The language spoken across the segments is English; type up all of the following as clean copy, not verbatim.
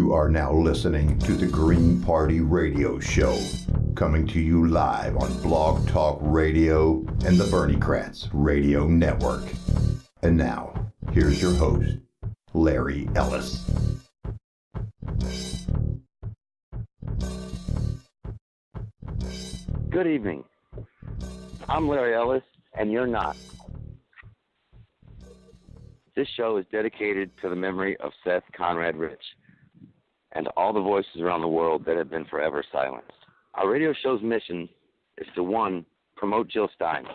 You are now listening to the Green Party Radio Show, coming to you live on Blog Talk Radio and the Bernie Kratz Radio Network. And now, here's your host, Larry Ellis. Good evening. I'm Larry Ellis, and you're not. This show is dedicated to the memory of Seth Conrad Rich and to all the voices around the world that have been forever silenced. Our radio show's mission is to, 1, promote Jill Stein,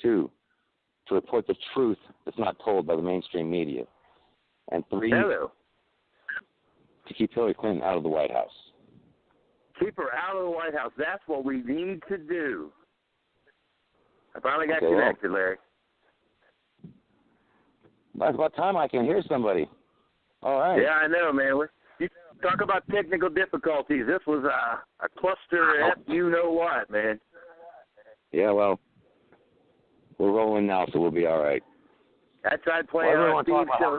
2, to report the truth that's not told by the mainstream media, and 3, to keep Hillary Clinton out of the White House. Keep her out of the White House. That's what we need to do. I finally got Okay, connected, Larry. Well, it's about time I can hear somebody. All right. Yeah, I know, man. You talk about technical difficulties. This was a cluster F you know what, man. Yeah, well, we're rolling now, so we'll be all right. I tried playing on Steve's show.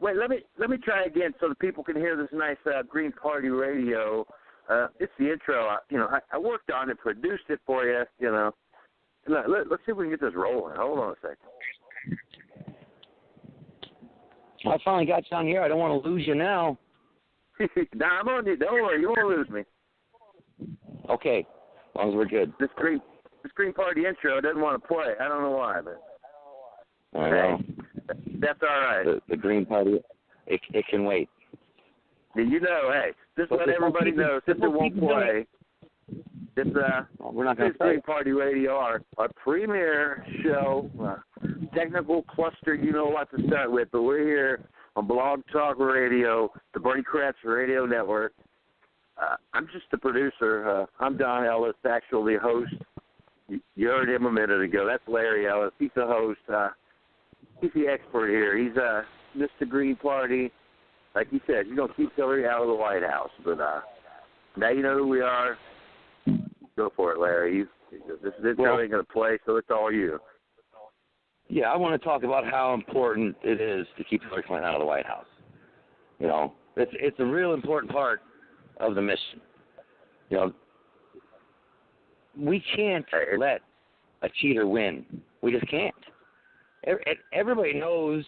Wait, let me try again so the people can hear this nice Green Party radio. It's the intro. I worked on it, produced it for you. Let's see if we can get this rolling. Hold on a second. I finally got you on here. I don't want to lose you now. Nah, I'm on you. Don't worry, you won't lose me. Okay, as long as we're good. This Green Party intro doesn't want to play. I don't know why, but I know. That's all right. The Green Party, it can wait. Hey, just let everybody know since it won't play. We're not going to Green Party Radio, our premier show, technical cluster, you know what to start with, but we're here on Blog Talk Radio, the Bernie Kratz Radio Network. I'm just the producer. I'm Don Ellis, actually the host. You heard him a minute ago. That's Larry Ellis. He's the host. He's the expert here. He's Mr. Green Party. Like he said, you're going to keep Hillary out of the White House. But now you know who we are. Go for it, Larry. This intro ain't going to play, so it's all you. Yeah, I want to talk about how important it is to keep Hillary Clinton out of the White House. It's a real important part of the mission. We can't let a cheater win. We just can't. Everybody knows,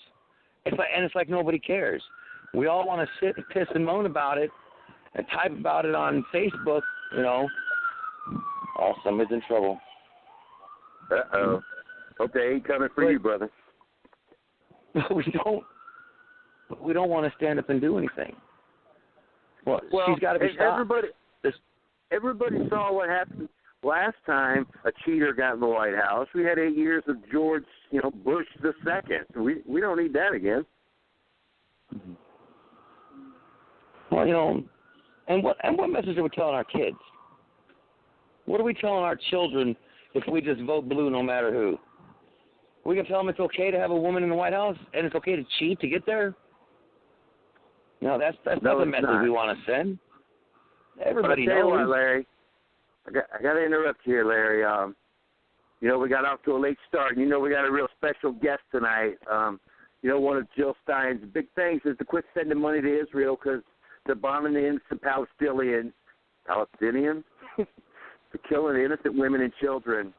it's like nobody cares. We all want to sit and piss and moan about it and type about it on Facebook, Oh, somebody's in trouble. Uh-oh. Hope they ain't coming for you, brother. We don't want to stand up and do anything. Well, she's got to be stopped. Everybody saw what happened last time a cheater got in the White House. We had 8 years of George, Bush the second. We don't need that again. Well, and what message are we telling our kids? What are we telling our children if we just vote blue no matter who? We can tell them it's okay to have a woman in the White House and it's okay to cheat to get there? No, that's not the message we want to send. Everybody knows. What, Larry, I got to interrupt you here, Larry. We got off to a late start. We got a real special guest tonight. One of Jill Stein's big things is to quit sending money to Israel because they're bombing the innocent Palestinians, for killing innocent women and children.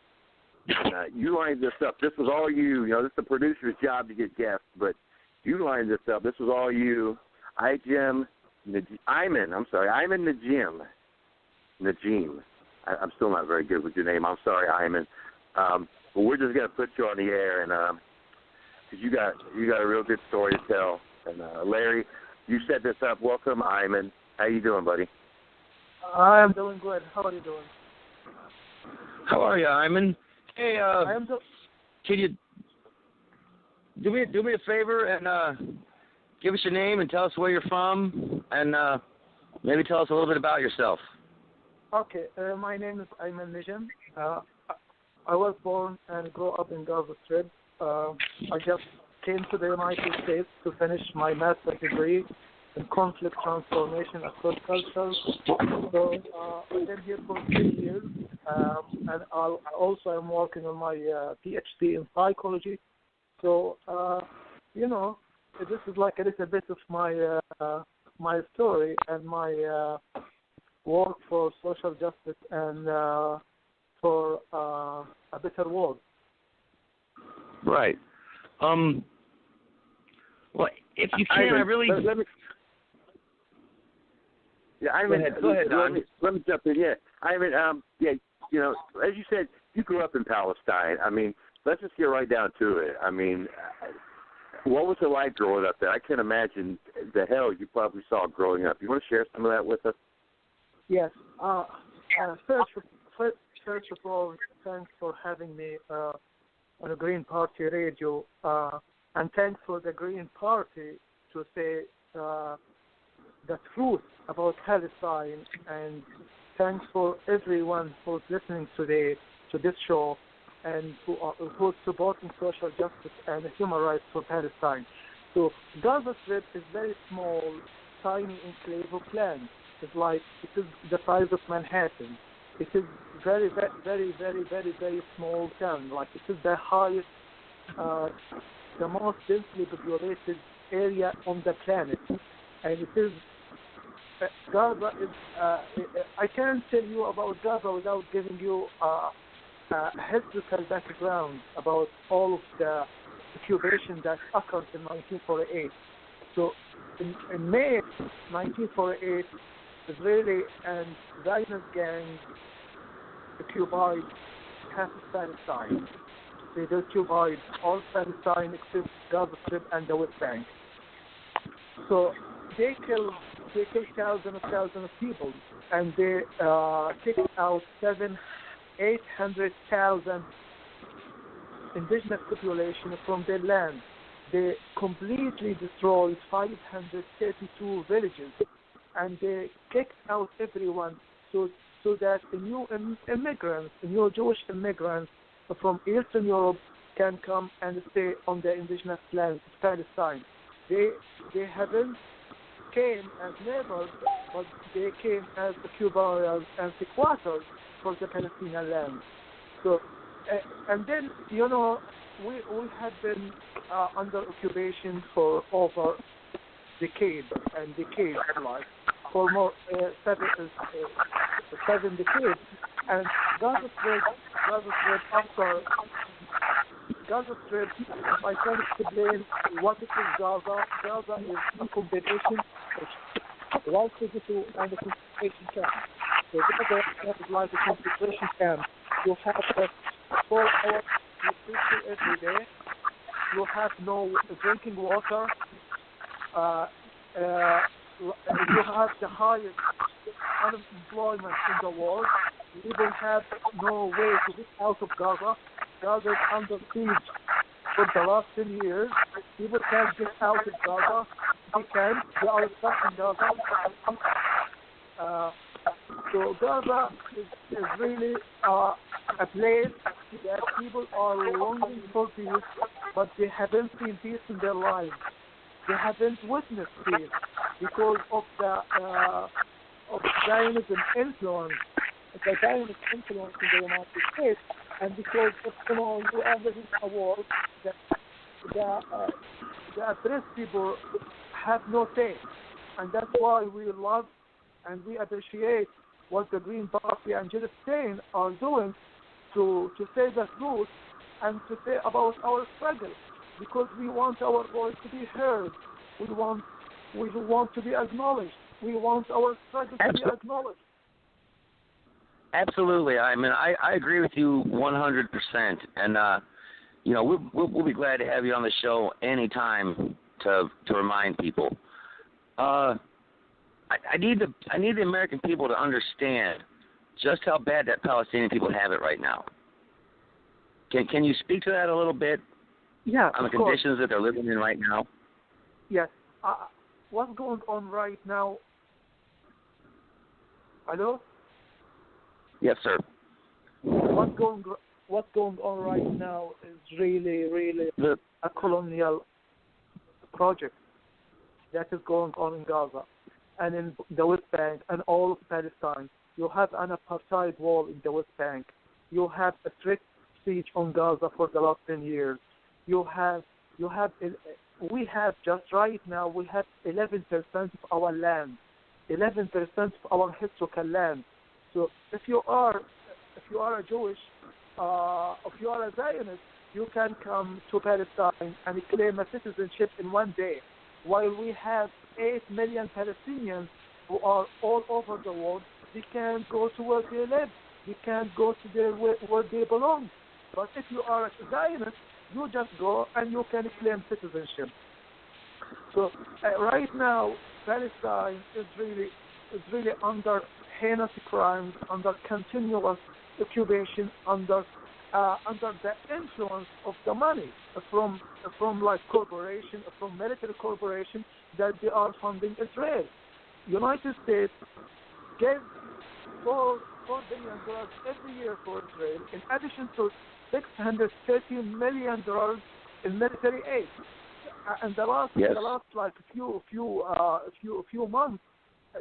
You lined this up. This was all you. This is the producer's job to get guests, but you lined this up. This was all you. Ayman Najim. I'm still not very good with your name. I'm sorry, Ayman. But we're just going to put you on the air, and because you got a real good story to tell. And Larry, you set this up. Welcome, Ayman. How you doing, buddy? I'm doing good. How are you doing? How are you, Ayman? Hey, can you do me a favor and give us your name and tell us where you're from, and maybe tell us a little bit about yourself. Okay, my name is Ayman Najim. I was born and grew up in Gaza Strip. I just came to the United States to finish my master's degree in conflict transformation across cultures. So I've been here for 3 years, and I'm working on my PhD in psychology. So, this is like a little bit of my story and my work for social justice and for a better world. Right. Well, if you can, I really. Let me, yeah, I mean, Go ahead, Don. Let me jump in. Yeah, I mean, yeah, you know, as you said, you grew up in Palestine. I mean, let's just get right down to it. I mean, what was it like growing up there? I can't imagine the hell you probably saw growing up. You want to share some of that with us? Yes. First of all, thanks for having me on the Green Party radio, and thanks for the Green Party to say the truth about Palestine, and thanks for everyone who's listening today to this show and who's supporting social justice and human rights for Palestine. So Gaza Strip is very small, tiny enclave of land. It is the size of Manhattan. It is very, very, very, very, very, very small town. Like, it is the highest, the most densely populated area on the planet, and it is. Gaza is. I can't tell you about Gaza without giving you a historical background about all of the occupation that occurred in 1948. So, in May 1948, Israeli and Zionist gangs occupied half of Palestine. They occupied all Palestine except Gaza Strip and the West Bank. So they killed thousands of people, and they kicked out 800,000 indigenous population from their land. They completely destroyed 532 villages, and they kicked out everyone so that the new immigrants, the new Jewish immigrants from Eastern Europe can come and stay on the indigenous land of Palestine. They haven't came as neighbors, but they came as occupiers and sequesters for the Palestinian land. So, and then, you know, we have been under occupation for over decades, like for more 7 decades. And Gaza Strip, if I can explain what it is Gaza is a combination of Wall 52 and a concentration camp. So Gaza is like a concentration camp. You have 4 hours nutrition every day. You have no drinking water. You have the highest unemployment in the world. People have no way to get out of Gaza. Gaza is under siege for the last 10 years. People can't get out of Gaza. They are stuck in Gaza. So Gaza is really a place that people are longing for peace, but they haven't seen peace in their lives. They haven't witnessed peace because of the Zionism influence, the Zionist influence in the United States, and because of, you know, we are living in a world that the oppressed people have no say, and that's why we love and we appreciate what the Green Party and Judith Stein are doing to say the truth and to say about our struggle, because we want our voice to be heard. We want to be acknowledged. We want our struggle to be acknowledged. Absolutely. I mean, I agree with you 100%. And, you know, we'll be glad to have you on the show anytime to remind people. I need the American people to understand just how bad that Palestinian people have it right now. Can you speak to that a little bit? Yeah, on the conditions that they're living in right now? Yes. What's going on right now? Hello? Yes, sir. What's going on right now is really a colonial project that is going on in Gaza and in the West Bank and all of Palestine. You have an apartheid wall in the West Bank. You have a strict siege on Gaza for the last 10 years. You have we have just right now, we have 11% of our land, 11% of our historical land. So if you are a Jewish, if you are a Zionist, you can come to Palestine and claim a citizenship in one day, while we have 8 million Palestinians who are all over the world. They can't go to where they live. They can't go to where they belong. But if you are a Zionist, you just go and you can claim citizenship. So right now, Palestine is really under heinous crimes, under continuous occupation, under the influence of the money from like corporation, from military corporation that they are funding Israel. United States gave $4 billion every year for Israel, in addition to $630 million in military aid. And the last like few months,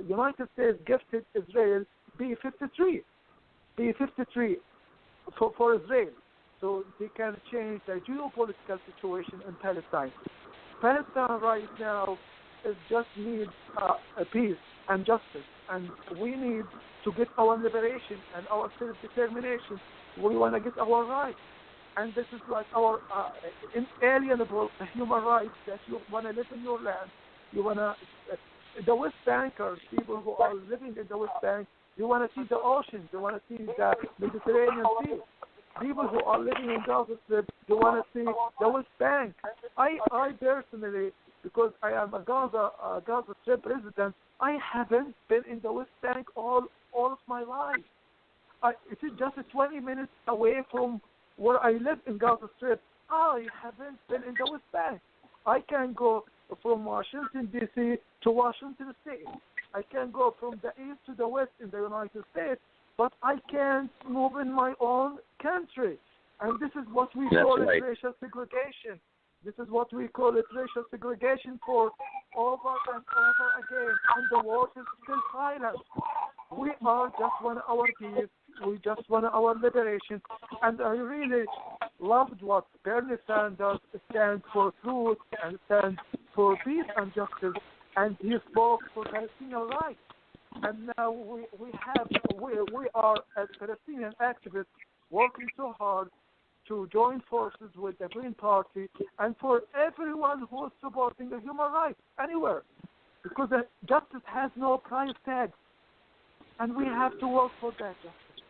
United States gifted Israel B-53 for Israel, so they can change the geopolitical situation in Palestine. Palestine right now is just needs peace and justice, and we need to get our liberation and our self-determination. We want to get our rights, and this is like our inalienable human rights that you want to live in your land. You want to the West Bankers, people who are living in the West Bank, they want to see the ocean, they want to see the Mediterranean Sea. People who are living in Gaza Strip, they want to see the West Bank. I personally, because I am a Gaza Strip resident, I haven't been in the West Bank all of my life. It is just 20 minutes away from where I live in Gaza Strip. I haven't been in the West Bank. I can go from Washington, D.C. to Washington State. I can go from the east to the west in the United States, but I can't move in my own country. And this is what we call it racial segregation. This is what we call it racial segregation for over and over again. And the world is still silent. We are just want our peace. We just want our liberation. And I really loved what Bernie Sanders stands for truth and stands for peace and justice. And he spoke for Palestinian rights. And now we are as Palestinian activists working so hard to join forces with the Green Party and for everyone who is supporting the human rights anywhere, because justice has no price tag, and we have to work for that justice.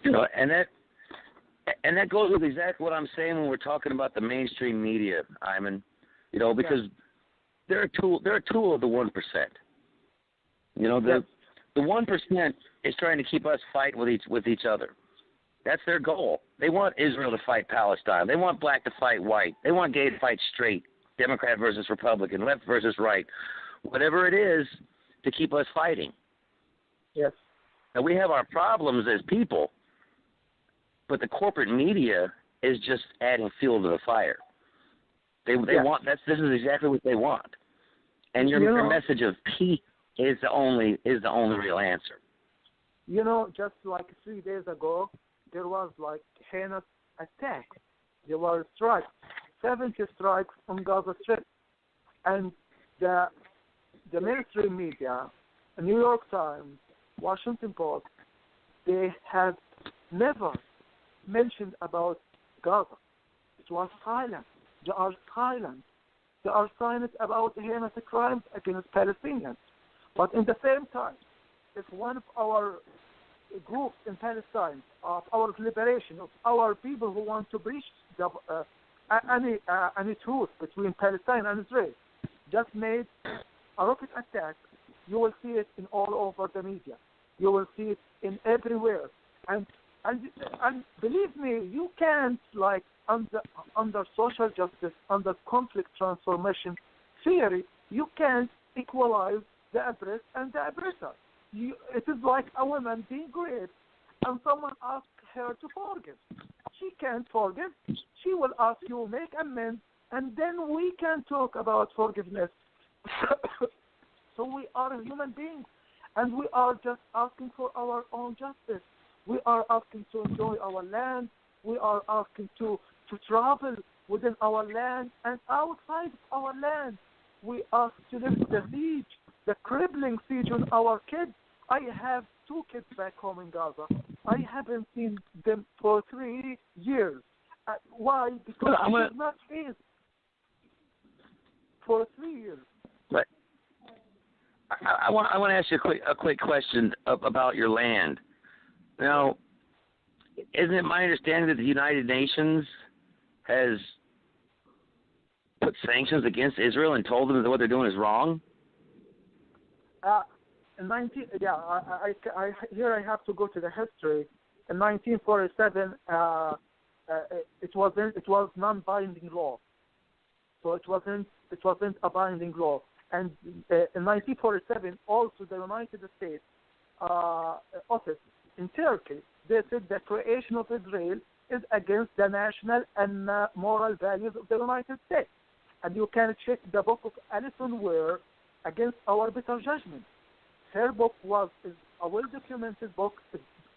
You know, and that goes with exactly what I'm saying when we're talking about the mainstream media, Ayman. You know, because they're a tool of the 1%. You know, the 1% is trying to keep us fight with each other. That's their goal. They want Israel to fight Palestine. They want black to fight white. They want gay to fight straight, Democrat versus Republican, left versus right, whatever it is to keep us fighting. Yes. Now, we have our problems as people, but the corporate media is just adding fuel to the fire. They want this is exactly what they want. And your message of peace is the only real answer. You know, just like 3 days ago, there was like heinous attack. There were strikes, 70 strikes on Gaza Strip, and the mainstream media, the New York Times, Washington Post, they have never mentioned about Gaza. It was silent. They are silent. They are silent about heinous crimes against Palestinians. But in the same time, if one of our groups in Palestine, of our liberation, of our people who want to breach any truce between Palestine and Israel, just made a rocket attack, you will see it in all over the media. You will see it in everywhere. And believe me, you can't, like, under social justice, under conflict transformation theory, you can't equalize the oppressed and the oppressor. It is like a woman being raped and someone asks her to forgive. She can't forgive. She will ask you, make amends, and then we can talk about forgiveness. So we are human beings, and we are just asking for our own justice. We are asking to enjoy our land. We are asking to travel within our land and outside our land. We are to lift the siege, the crippling siege on our kids. I have 2 kids back home in Gaza. I haven't seen them for 3 years. Why? Because it is not easy. For 3 years. But I want to ask you a quick question about your land. Now, isn't it my understanding that the United Nations has put sanctions against Israel and told them that what they're doing is wrong? Here I have to go to the history. In 1947, it was non-binding law, so it wasn't a binding law. And in 1947, also the United States office in Turkey, they said the creation of Israel is against the national and moral values of the United States. And you can check the book of Alison Ware, Against Our Better Judgment. Her book is a well-documented book.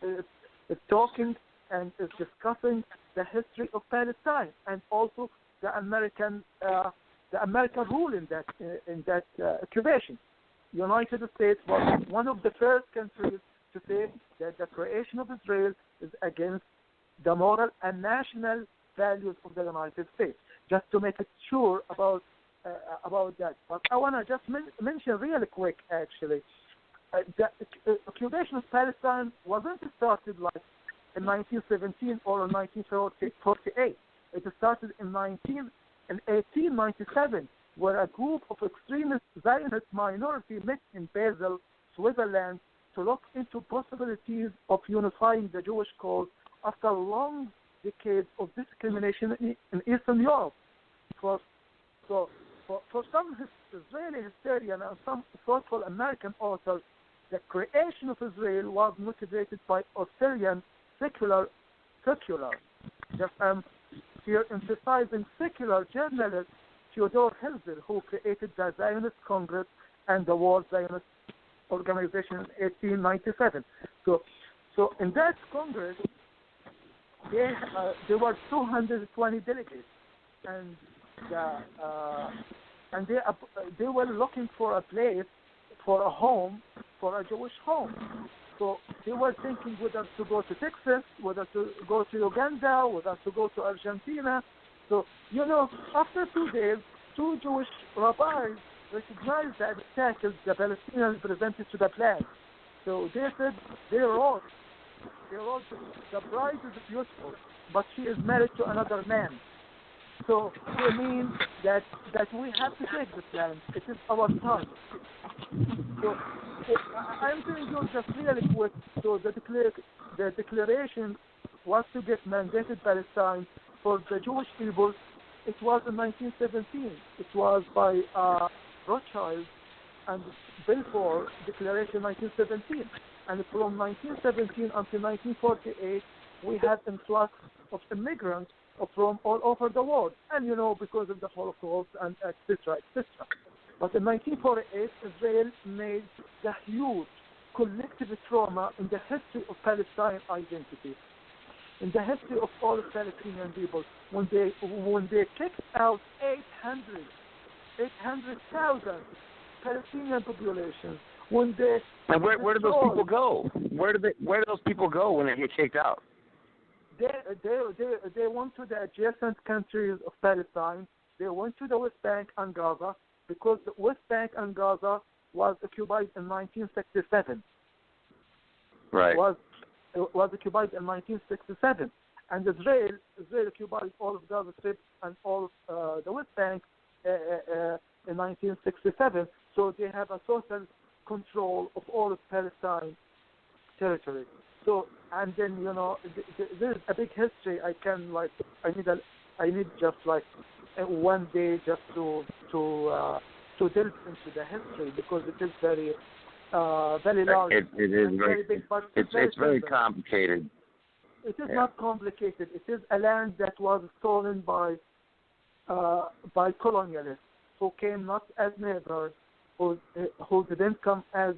It's talking and is discussing the history of Palestine and also the American rule in that occupation. United States was one of the first countries to say that the creation of Israel is against the moral and national values of the United States. Just to make it sure about that. But I want to just mention really quick, actually, the occupation of Palestine wasn't started like in 1917 or in 1948. It started in 1897, where a group of extremist Zionist minority met in Basel, Switzerland, to look into possibilities of unifying the Jewish cause after long decades of discrimination in Eastern Europe. For some Israeli historian and some thoughtful American authors, the creation of Israel was motivated by Australian secular. Just here emphasizing secular journalist Theodore Herzl, who created the Zionist Congress and the World Zionist Organization in 1897. So in that Congress, there were 220 delegates, and they were looking for a place, for a home, for a Jewish home. So they were thinking whether to go to Texas, whether to go to Uganda, whether to go to Argentina. So, after 2 days, 2 Jewish rabbis recognized the obstacles the Palestinians presented to the plan. So they wrote, the bride is beautiful, but she is married to another man. So they mean that we have to take this land. It is our time. So I'm telling you just really quick. So the declaration was to get mandated Palestine for the Jewish people. It was in 1917. It was by Rothschild and Balfour Declaration 1917. And from 1917 until 1948, we had influx of immigrants from all over the world. And, because of the Holocaust and et cetera, et cetera. But in 1948, Israel made the huge collective trauma in the history of Palestine identity, in the history of all Palestinian people, when they kicked out 800,000 Palestinian population. When they and where do those people go? Where do those people go when they get kicked out? They went to the adjacent countries of Palestine. They went to the West Bank and Gaza, because the West Bank and Gaza was occupied in 1967. Right. It was occupied in 1967, and Israel occupied all of Gaza Strip and all of the West Bank in 1967. So they have a total control of all of Palestine territory. So, and then there's a big history. I need just like 1 day just to delve into the history, because it is very large. It is very big, but it's very complicated. It is not complicated. It is a land that was stolen by colonialists who came not as neighbors, who didn't come as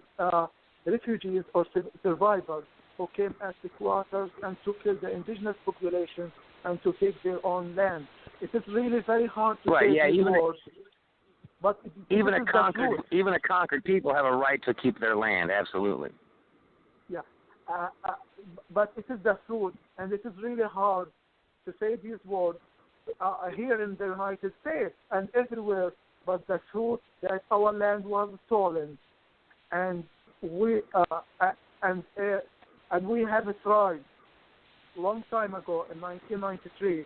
refugees or survivors, who came as squatters and to kill the indigenous population and to take their own land. It is really very hard to Right, say yeah, these even words. But even this a is the conquered truth. even a conquered people have a right to keep their land. Absolutely. Yeah, but it is the truth, and it is really hard to say these words here in the United States and everywhere. But the truth that our land was stolen, and we we have tried long time ago in 1993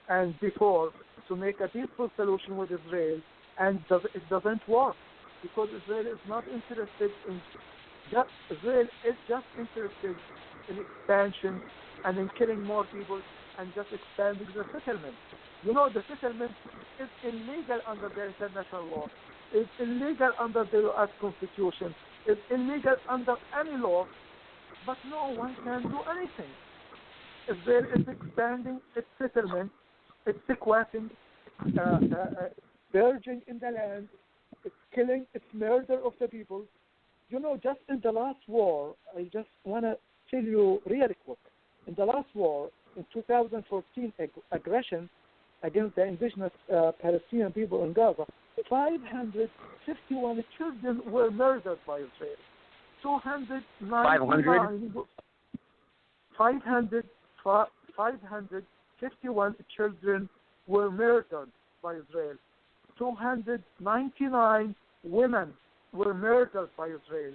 and before to make a peaceful solution with Israel, and it doesn't work because Israel is not interested in. Israel is just interested in expansion and in killing more people and just expanding the settlement. You know, the settlement is illegal under the international law. It's illegal under the U.S. Constitution. It's illegal under any law, but no one can do anything. Israel is expanding its settlement. It's sequestering, purging in the land. It's killing. It's murder of the people. You know, just in the last war, I just want to tell you really quick. In the last war, in 2014, aggression against the indigenous Palestinian people in Gaza, 551 children were murdered by Israel. 551 children were murdered by Israel. 299 women were murdered by Israel.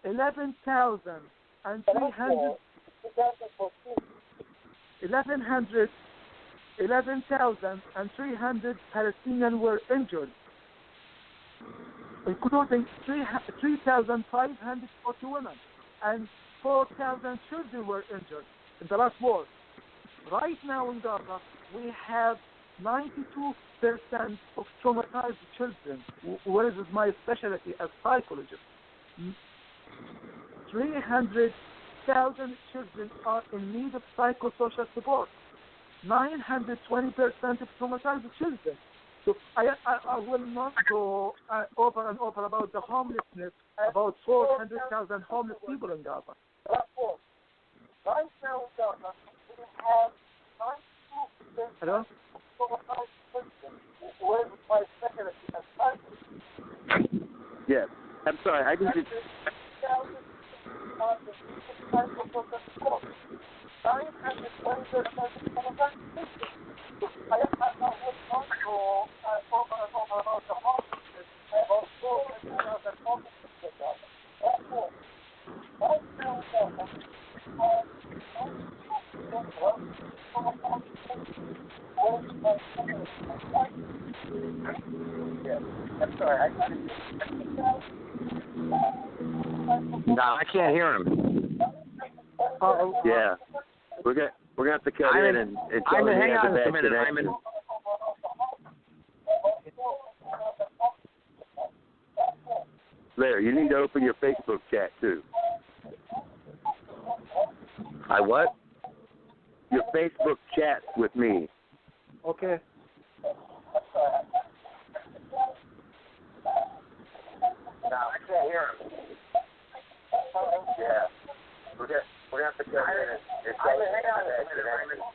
11,300 Palestinians were injured, including 3,540 women, and 4,000 children were injured in the last war. Right now in Gaza, we have 92% of traumatized children, whereas my specialty as psychologist. 300,000 children are in need of psychosocial support. 920% of traumatized children. So I will not go over and over about the homelessness, about 400,000 homeless people in Gaza. Right now in Gaza, we have 92% Hello? Yes. I'm sorry. I need to. No, I can't hear him. Yeah. We're gonna have to cut in and tell him he hang has on a bad a minute, connection. Hyman. There, you need to open your Facebook chat too. I what? Your Facebook chat with me. Okay. No, I can't hear him. Yeah. We're gonna have to cut in and tell him he has a bad connection.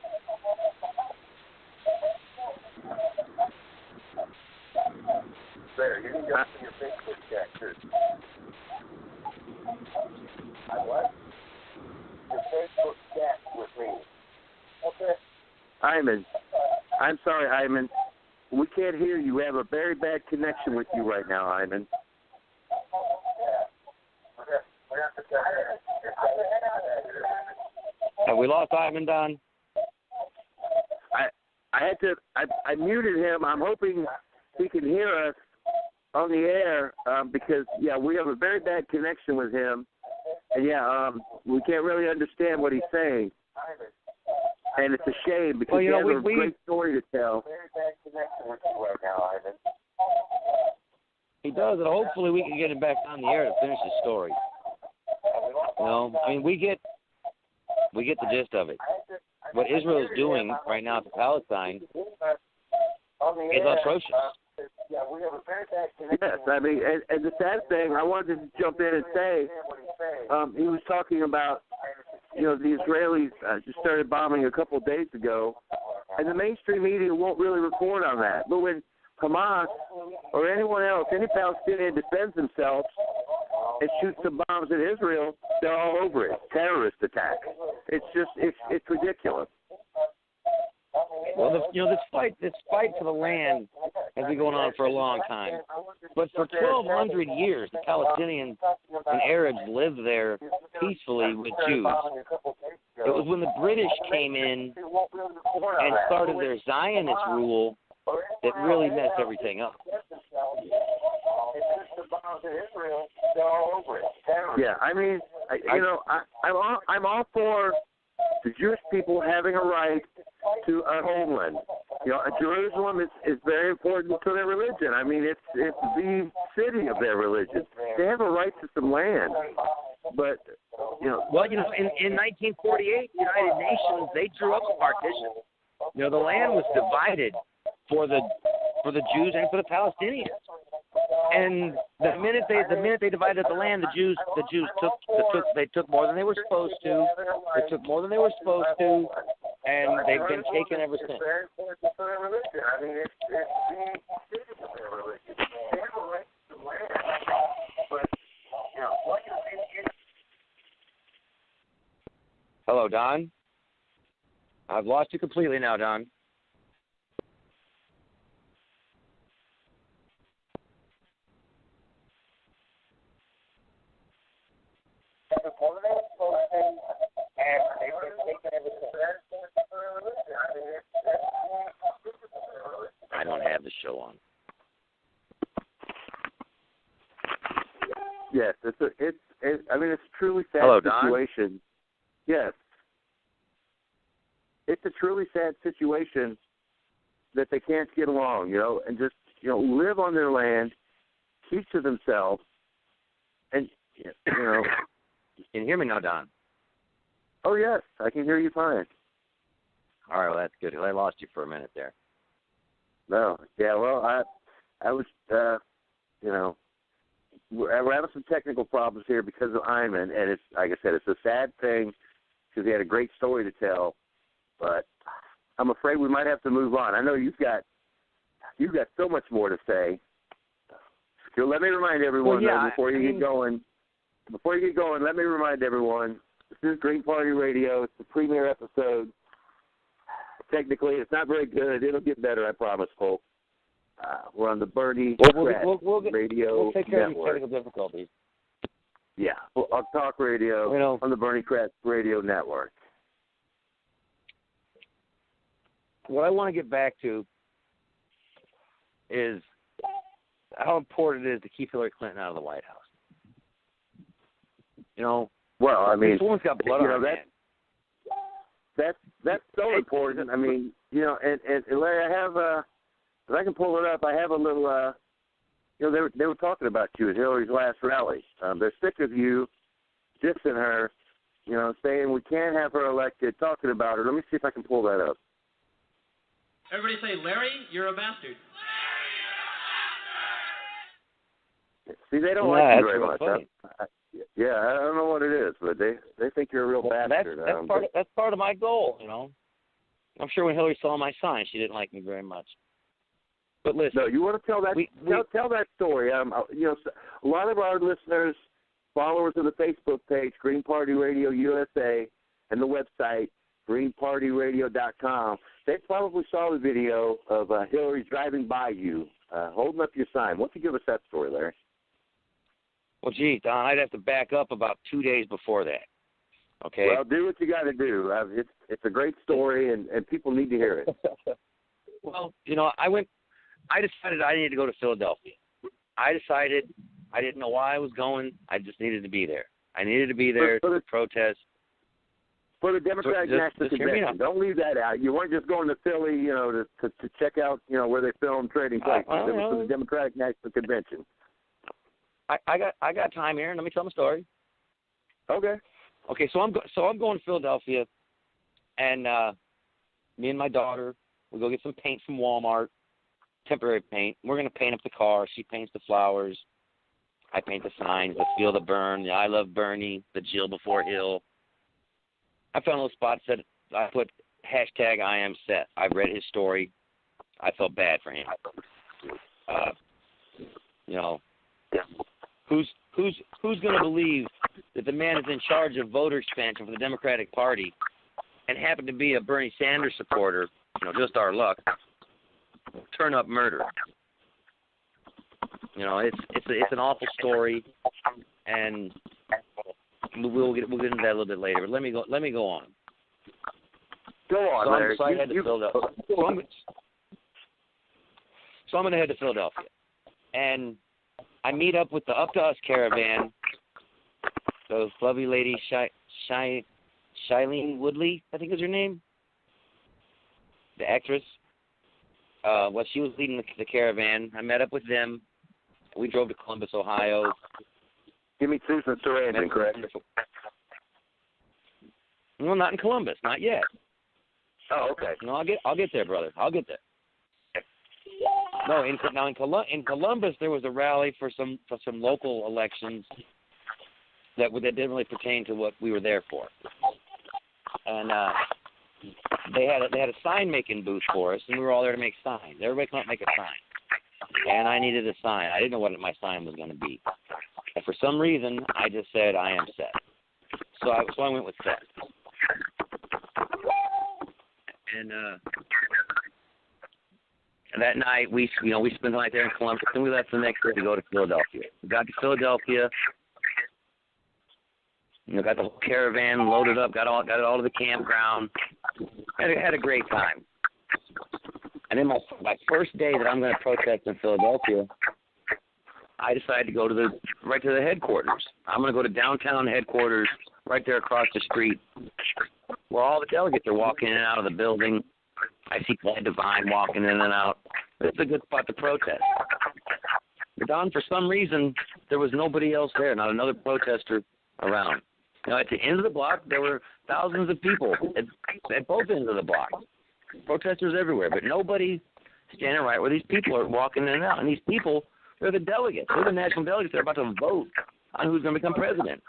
There, you need to open your Facebook chat too. I what? Your Facebook chat with me. Okay. Hyman, I'm sorry, Hyman. We can't hear you. We have a very bad connection with you right now, Hyman. Have we lost Hyman, Don? I muted him. I'm hoping he can hear us on the air because, we have a very bad connection with him. And, we can't really understand what he's saying. And it's a shame because he has a great story to tell. Very bad connection with you right now, Ivan. He does, and hopefully we can get him back on the air to finish his story. We get the gist of it. What Israel is doing right now to Palestine is atrocious. Yes, and the sad thing, I wanted to jump in and say, he was talking about, the Israelis just started bombing a couple of days ago, and the mainstream media won't really report on that. But when Hamas or anyone else, any Palestinian defends themselves and shoots some bombs at Israel, they're all over it. Terrorist attack. It's just, it's ridiculous. Well, this fight for the land has been going on for a long time. But for 1,200 years, the Palestinians and Arabs lived there peacefully with Jews. It was when the British came in and started their Zionist rule that really messed everything up. Yeah, I mean, I'm all for the Jewish people having a right to a homeland. Jerusalem is very important to their religion. I mean, it's the city of their religion. They have a right to some land. But, Well, in 1948, the United Nations, they drew up a partition. The land was divided for the Jews and for the Palestinians. And the minute they divided the land, the Jews took more than they were supposed to. They took more than they were supposed to, and they've been taken ever since. I mean, it's the city of their religion. They have a right to land. But, Hello, Don. I've lost you completely now, Don. I don't have the show on. Yes, it's a truly sad Hello, Don? situation. Yes. It's a truly sad situation that they can't get along, and just, live on their land, keep to themselves, and, Can you hear me now, Don? Oh, yes, I can hear you fine. All right, well, that's good. I lost you for a minute there. No, yeah, well, I was, we're having some technical problems here because of Iman, and it's, like I said, it's a sad thing because he had a great story to tell, but I'm afraid we might have to move on. I know you've got so much more to say. So let me remind everyone, before you get going, let me remind everyone, this is Green Party Radio. It's the premiere episode. Technically, it's not very good. It'll get better, I promise, folks. We're on the Bernie Radio We'll take care of these Network. technical difficulties. Yeah, on Talk Radio on the Bernie Kratz Radio Network. What I want to get back to is how important it is to keep Hillary Clinton out of the White House. Well, I mean, this woman's got blood on her hands. That's so important. I mean, and Larry, I have if I can pull it up, I have a little. They were talking about you at Hillary's last rally. They're sick of you dissing her, saying we can't have her elected. Talking about her. Let me see if I can pull that up. Everybody say, Larry, you're a bastard. See, they don't like you very much. I don't know what it is, but they think you're a real bastard. That's part of my goal, I'm sure when Hillary saw my sign, she didn't like me very much. But listen. No, you want to tell that tell that story. A lot of our listeners, followers of the Facebook page, Green Party Radio USA, and the website, greenpartyradio.com, they probably saw the video of Hillary driving by you, holding up your sign. Why don't you give us that story, Larry? Well, gee, Don, I'd have to back up about 2 days before that. Okay? Well, do what you got to do. It's a great story, and people need to hear it. Well, I decided I needed to go to Philadelphia. I decided I didn't know why I was going. I just needed to be there. I needed to be there to protest. For the Democratic National Convention. Don't leave that out. You weren't just going to Philly, to check out, where they film Trading Places. It was for the Democratic National Convention. I got time here. Let me tell my story. Okay. Okay, so I'm going to Philadelphia, and me and my daughter, we go get some paint from Walmart, temporary paint. We're going to paint up the car. She paints the flowers. I paint the signs, the Feel the Burn, the I Love Bernie, the Jill Before Hill. I found a little spot that I put hashtag I am Seth. I've read his story. I felt bad for him. Who's going to believe that the man is in charge of voter expansion for the Democratic Party and happened to be a Bernie Sanders supporter, just our luck, turn up murder? It's an awful story, and we'll get into that a little bit later. But let me go on. Go on, Larry. So I head to Philadelphia. So I'm going to head to Philadelphia, and I meet up with the Up to Us caravan. Those lovely lady, Shailene Woodley, I think is her name, the actress. She was leading the caravan. I met up with them. We drove to Columbus, Ohio. Give me Susan Sarandon, correct? No, not in Columbus, not yet. Oh, okay. No, I'll get there, brother. I'll get there. No, in Columbus there was a rally for some local elections that didn't really pertain to what we were there for, and they had a sign making booth for us, and we were all there to make signs. Everybody come up and make a sign, and I needed a sign. I didn't know what my sign was going to be, and for some reason I just said I am Seth. So I went with Seth, and that night we spent the night there in Columbus, and we left the next day to go to Philadelphia. We got to Philadelphia, got the whole caravan loaded up, got it all to the campground. Had a great time. And then my first day that I'm going to protest in Philadelphia, I decided to go right to the headquarters. I'm going to go to downtown headquarters, right there across the street, where all the delegates are walking in and out of the building. I see Glad Divine walking in and out. It's a good spot to protest. But Don, for some reason, there was nobody else there, not another protester around. At the end of the block, there were thousands of people at both ends of the block. Protesters everywhere, but nobody standing right where these people are walking in and out. And these people, they're the delegates. They're the national delegates. They're about to vote on who's going to become president.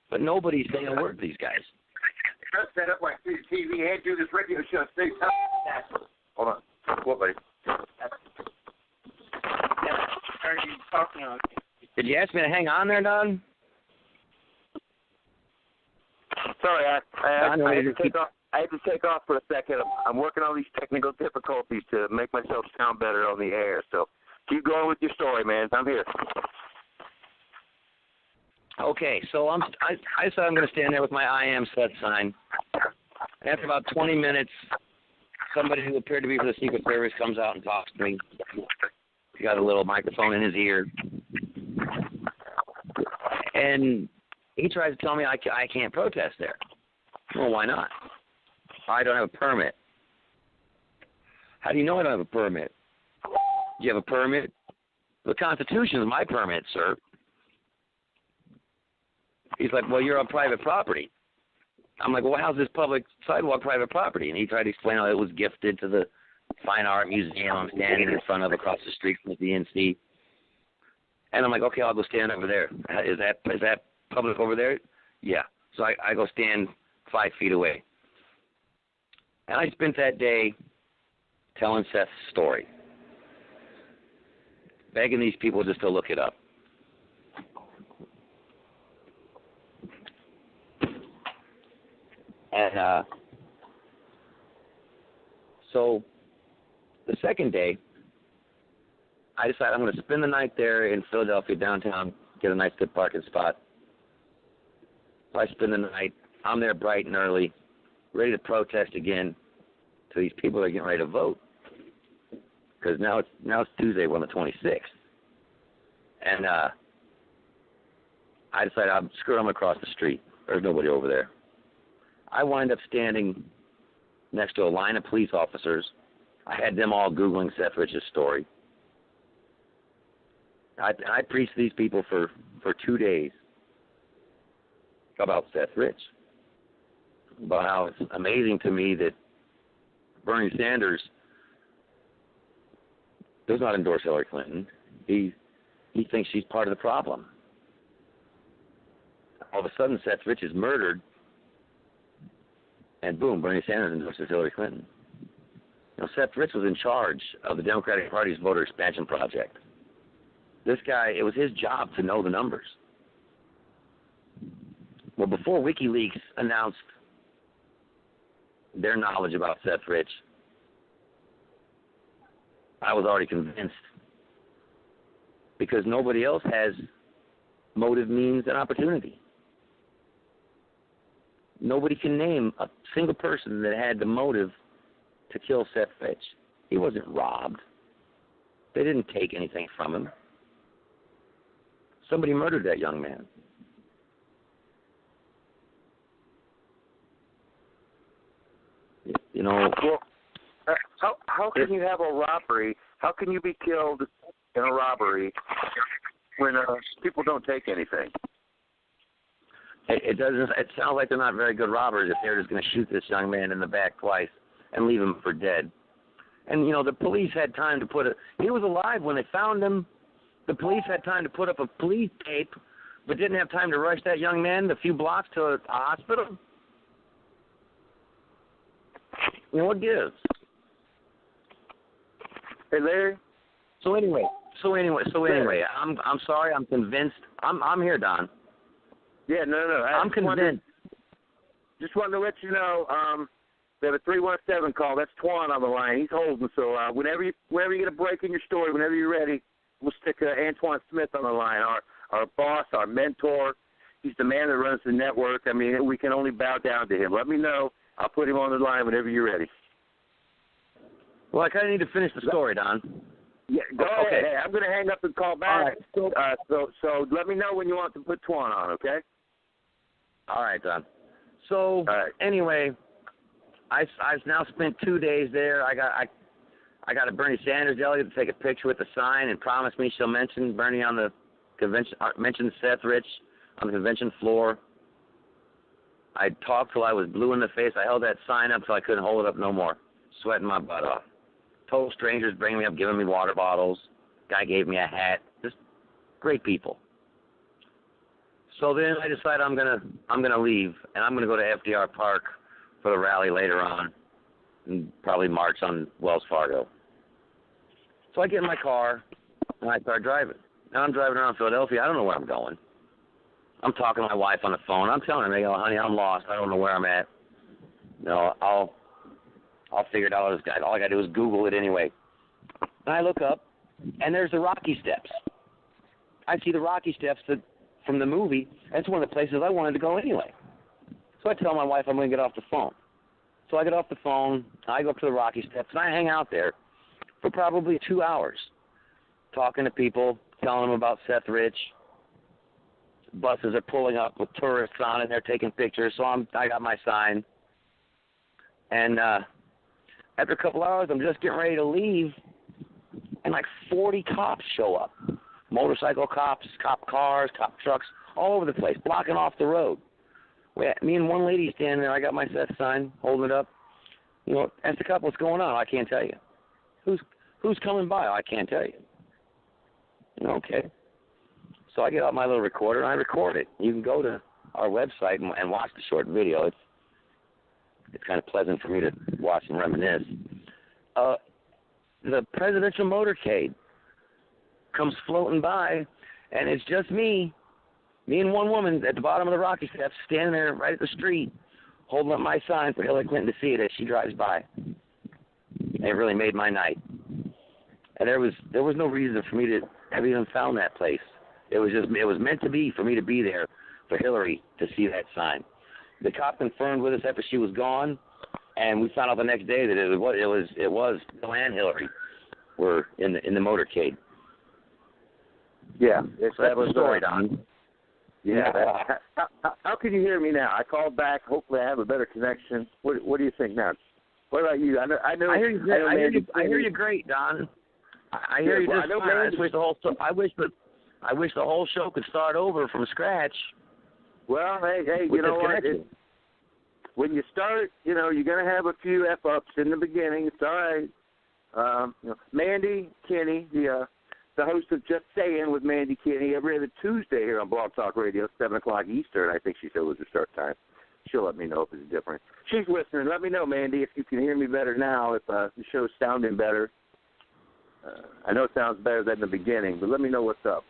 But nobody's saying a word to these guys. Just set up like TV and do this radio show. Hold on. What, buddy? Did you ask me to hang on there, Don? Sorry, I had to take off. I had to take off for a second. I'm working on these technical difficulties to make myself sound better on the air. So keep going with your story, man. I'm here. Okay, so I decided I'm going to stand there with my I am Seth sign. And after about 20 minutes, somebody who appeared to be for the Secret Service comes out and talks to me. He got a little microphone in his ear. And he tries to tell me I can't protest there. Well, why not? I don't have a permit. How do you know I don't have a permit? Do you have a permit? The Constitution is my permit, sir. He's like, well, you're on private property. I'm like, well, how's this public sidewalk private property? And he tried to explain how it was gifted to the Fine Art Museum I'm standing in front of across the street from the DNC. And I'm like, okay, I'll go stand over there. Is that public over there? Yeah. So I go stand 5 feet away. And I spent that day telling Seth's story, begging these people just to look it up. And so the second day, I decided I'm going to spend the night there in Philadelphia downtown, get a nice good parking spot. So I spend the night. I'm there bright and early, ready to protest again to these people that are getting ready to vote. Because now it's Tuesday, we're on the 26th. And I decided I'm across the street. There's nobody over there. I wind up standing next to a line of police officers. I had them all Googling Seth Rich's story. I preached to these people for 2 days about Seth Rich, about how it's amazing to me that Bernie Sanders does not endorse Hillary Clinton. He thinks she's part of the problem. All of a sudden, Seth Rich is murdered, And boom, Bernie Sanders endorses Hillary Clinton. You know, Seth Rich was in charge of the Democratic Party's voter expansion project. This guy, it was his job to know the numbers. Well, before WikiLeaks announced their knowledge about Seth Rich, I was already convinced, because nobody else has motive, means, and opportunity. Nobody can name a single person that had the motive to kill Seth Rich. He wasn't robbed. They didn't take anything from him. Somebody murdered that young man. You know. Well, how can you have a robbery? How can you be killed in a robbery when people don't take anything? It doesn't. It sounds like they're not very good robbers if they're just going to shoot this young man in the back twice and leave him for dead. And you know, the police had time to put it. He was alive when they found him. The police had time to put up a police tape, but didn't have time to rush that young man the few blocks to a hospital. You know, what gives? Hey, Larry. So anyway, I'm sorry. I'm convinced. I'm here, Don. Yeah, no. I'm convinced. Just wanted to let you know, we have a 317 call. That's Twan on the line. He's holding. So whenever you get a break in your story, whenever you're ready, we'll stick Antoine Smith on the line, our boss, our mentor. He's the man that runs the network. I mean, we can only bow down to him. Let me know. I'll put him on the line whenever you're ready. Well, I kind of need to finish the story, Don. Yeah, go ahead. Okay. Hey, I'm going to hang up and call back. All right. So let me know when you want to put Twan on, okay? All right, Don. So anyway, I've now spent 2 days there. I got a Bernie Sanders delegate to take a picture with the sign and promise me she'll mention Bernie on the convention, mention Seth Rich on the convention floor. I talked till I was blue in the face. I held that sign up till I couldn't hold it up no more, sweating my butt off. Total strangers bringing me up, giving me water bottles. Guy gave me a hat. Just great people. So then I decided I'm gonna leave, and I'm gonna go to FDR Park for the rally later on, and probably march on Wells Fargo. So I get in my car and I start driving. Now I'm driving around Philadelphia. I don't know where I'm going. I'm talking to my wife on the phone. I'm telling her, honey, I'm lost. I don't know where I'm at. No, I'll figure it out. All I got to do is Google it anyway. And I look up, and there's the Rocky Steps. I see the Rocky Steps from the movie. That's one of the places I wanted to go anyway. So I tell my wife I'm going to get off the phone. So I get off the phone, I go up to the Rocky Steps, and I hang out there for probably 2 hours, talking to people, telling them about Seth Rich. Buses are pulling up with tourists on it, and they're taking pictures, so I got my sign. And after a couple hours, I'm just getting ready to leave, and like 40 cops show up. Motorcycle cops, cop cars, cop trucks, all over the place, blocking off the road. Me and one lady standing there. I got my Seth sign, holding it up. You know, ask the cop what's going on. I can't tell you. Who's coming by? I can't tell you. Okay. So I get out my little recorder and I record it. You can go to our website and watch the short video. It's kind of pleasant for me to watch and reminisce. The presidential motorcade comes floating by, and it's just me and one woman at the bottom of the Rocky Steps, standing there right at the street, holding up my sign for Hillary Clinton to see it as she drives by. And it really made my night. And there was no reason for me to have even found that place. It was meant to be for me to be there for Hillary to see that sign. The cop confirmed with us after she was gone, and we found out the next day that it was Bill and Hillary were in the motorcade. Yeah, so that was the story, Don. Yeah. How can you hear me now? I called back. Hopefully, I have a better connection. What do you think now? What about you? I hear you great, Don. I hear you just fine. I wish the whole show could start over from scratch. Well, hey, you know what? When you start, you're going to have a few F-ups in the beginning. It's all right. Mandy Kinney, the host of Just Saying with Mandy Kinney, every other Tuesday here on Blog Talk Radio, 7 o'clock Eastern, I think she said was the start time. she'll let me know if it's different. She's listening. Let me know, Mandy, if you can hear me better now, if the show's sounding better. I know it sounds better than the beginning, but let me know what's up.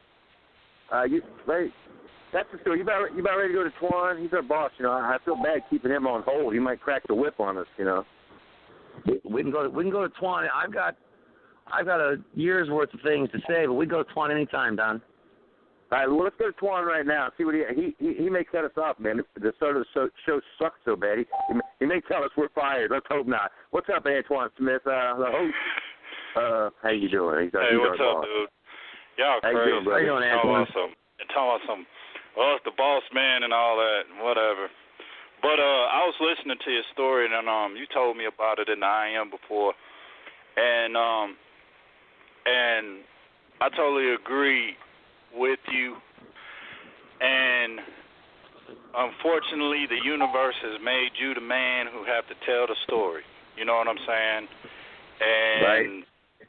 That's the story. You about ready to go to Twan? He's our boss. You know, I feel bad keeping him on hold. He might crack the whip on us. You know. We can go to Twan. I've got a year's worth of things to say, but we go to Twan anytime, Don. All right, well, let's go to Twan right now. See what he may cut us off, man. The start of the show sucks so bad. He may tell us we're fired. Let's hope not. What's up, Antoine Smith? The host. How you doing? Hey, what's up, dude? Y'all crazy. How you doing, brother? How you doing, Antoine? Talking about some, well, it's the boss man and all that, whatever. But I was listening to your story, and you told me about it in the IM before, and I totally agree with you. And unfortunately, the universe has made you the man who have to tell the story. You know what I'm saying? And right.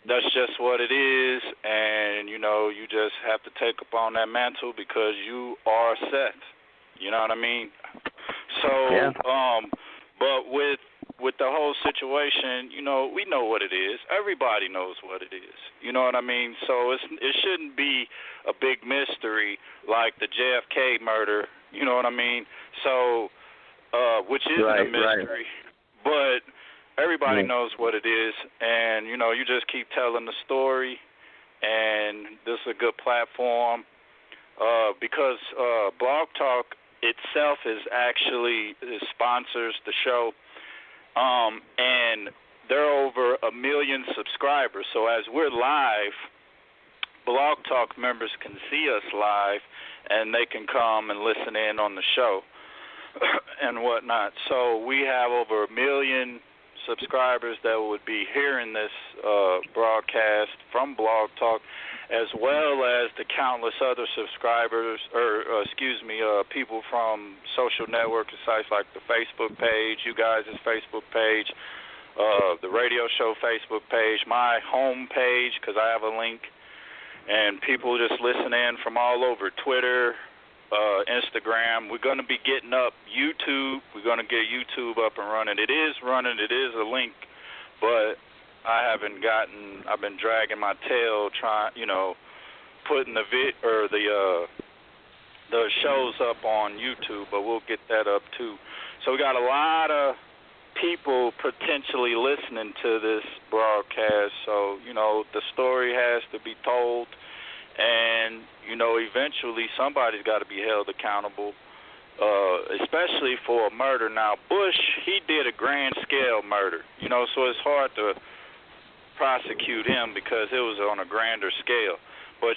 That's just what it is, and, you know, you just have to take upon that mantle because you are Seth. You know what I mean? So, yeah. But with the whole situation, you know, we know what it is. Everybody knows what it is. You know what I mean? So it shouldn't be a big mystery like the JFK murder. You know what I mean? So, which isn't a mystery, but everybody knows what it is, and, you know, you just keep telling the story, and this is a good platform because Blog Talk itself sponsors the show, and they're over 1 million subscribers. So as we're live, Blog Talk members can see us live, and they can come and listen in on the show and whatnot. So we have over 1 million subscribers that would be hearing this broadcast from Blog Talk, as well as the countless other subscribers, people from social network sites like the Facebook page, you guys' Facebook page, the radio show Facebook page, my home page, because I have a link, and people just listen in from all over, Twitter, Instagram. We're going to be getting up YouTube. We're going to get YouTube up and running. It is running. It is a link, but I've been dragging my tail putting the shows up on YouTube, but we'll get that up too. So we got a lot of people potentially listening to this broadcast. So, you know, the story has to be told. And, you know, eventually somebody's got to be held accountable, especially for a murder. Now, Bush, he did a grand-scale murder, you know, so it's hard to prosecute him because it was on a grander scale. But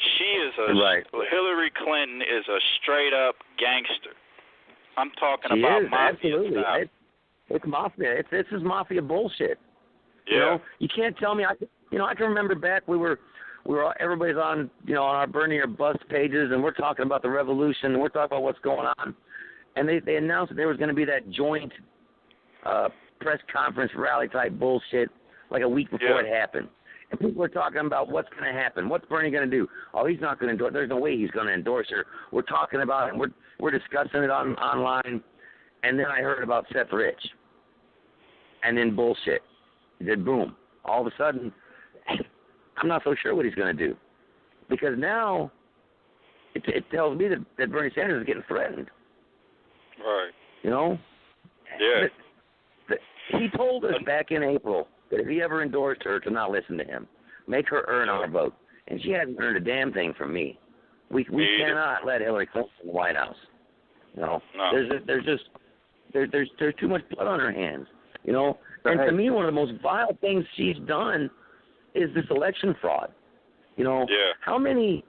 Hillary Clinton is a straight-up gangster. I'm talking about mafia absolutely. style. It's mafia. It's just mafia bullshit. Yeah. You know, you can't tell me. I can remember back everybody's on, you know, on our Bernie or Bust pages, and we're talking about the revolution, and we're talking about what's going on. And they announced that there was going to be that joint press conference rally type bullshit like a week before it happened. And people were talking about what's going to happen. What's Bernie going to do? Oh, he's not going to endorse. There's no way he's going to endorse her. We're talking about it. And we're discussing it online. And then I heard about Seth Rich. And then bullshit. Then boom. All of a sudden, I'm not so sure what he's going to do. Because now it tells me that Bernie Sanders is getting threatened. Right. You know? Yeah. He told us back in April that if he ever endorsed her, to not listen to him. Make her earn our vote. And she hasn't earned a damn thing from me. We cannot let Hillary Clinton in the White House. You know? No. There's too much blood on her hands. You know? And to me, one of the most vile things she's done is this election fraud. You know? Yeah. How many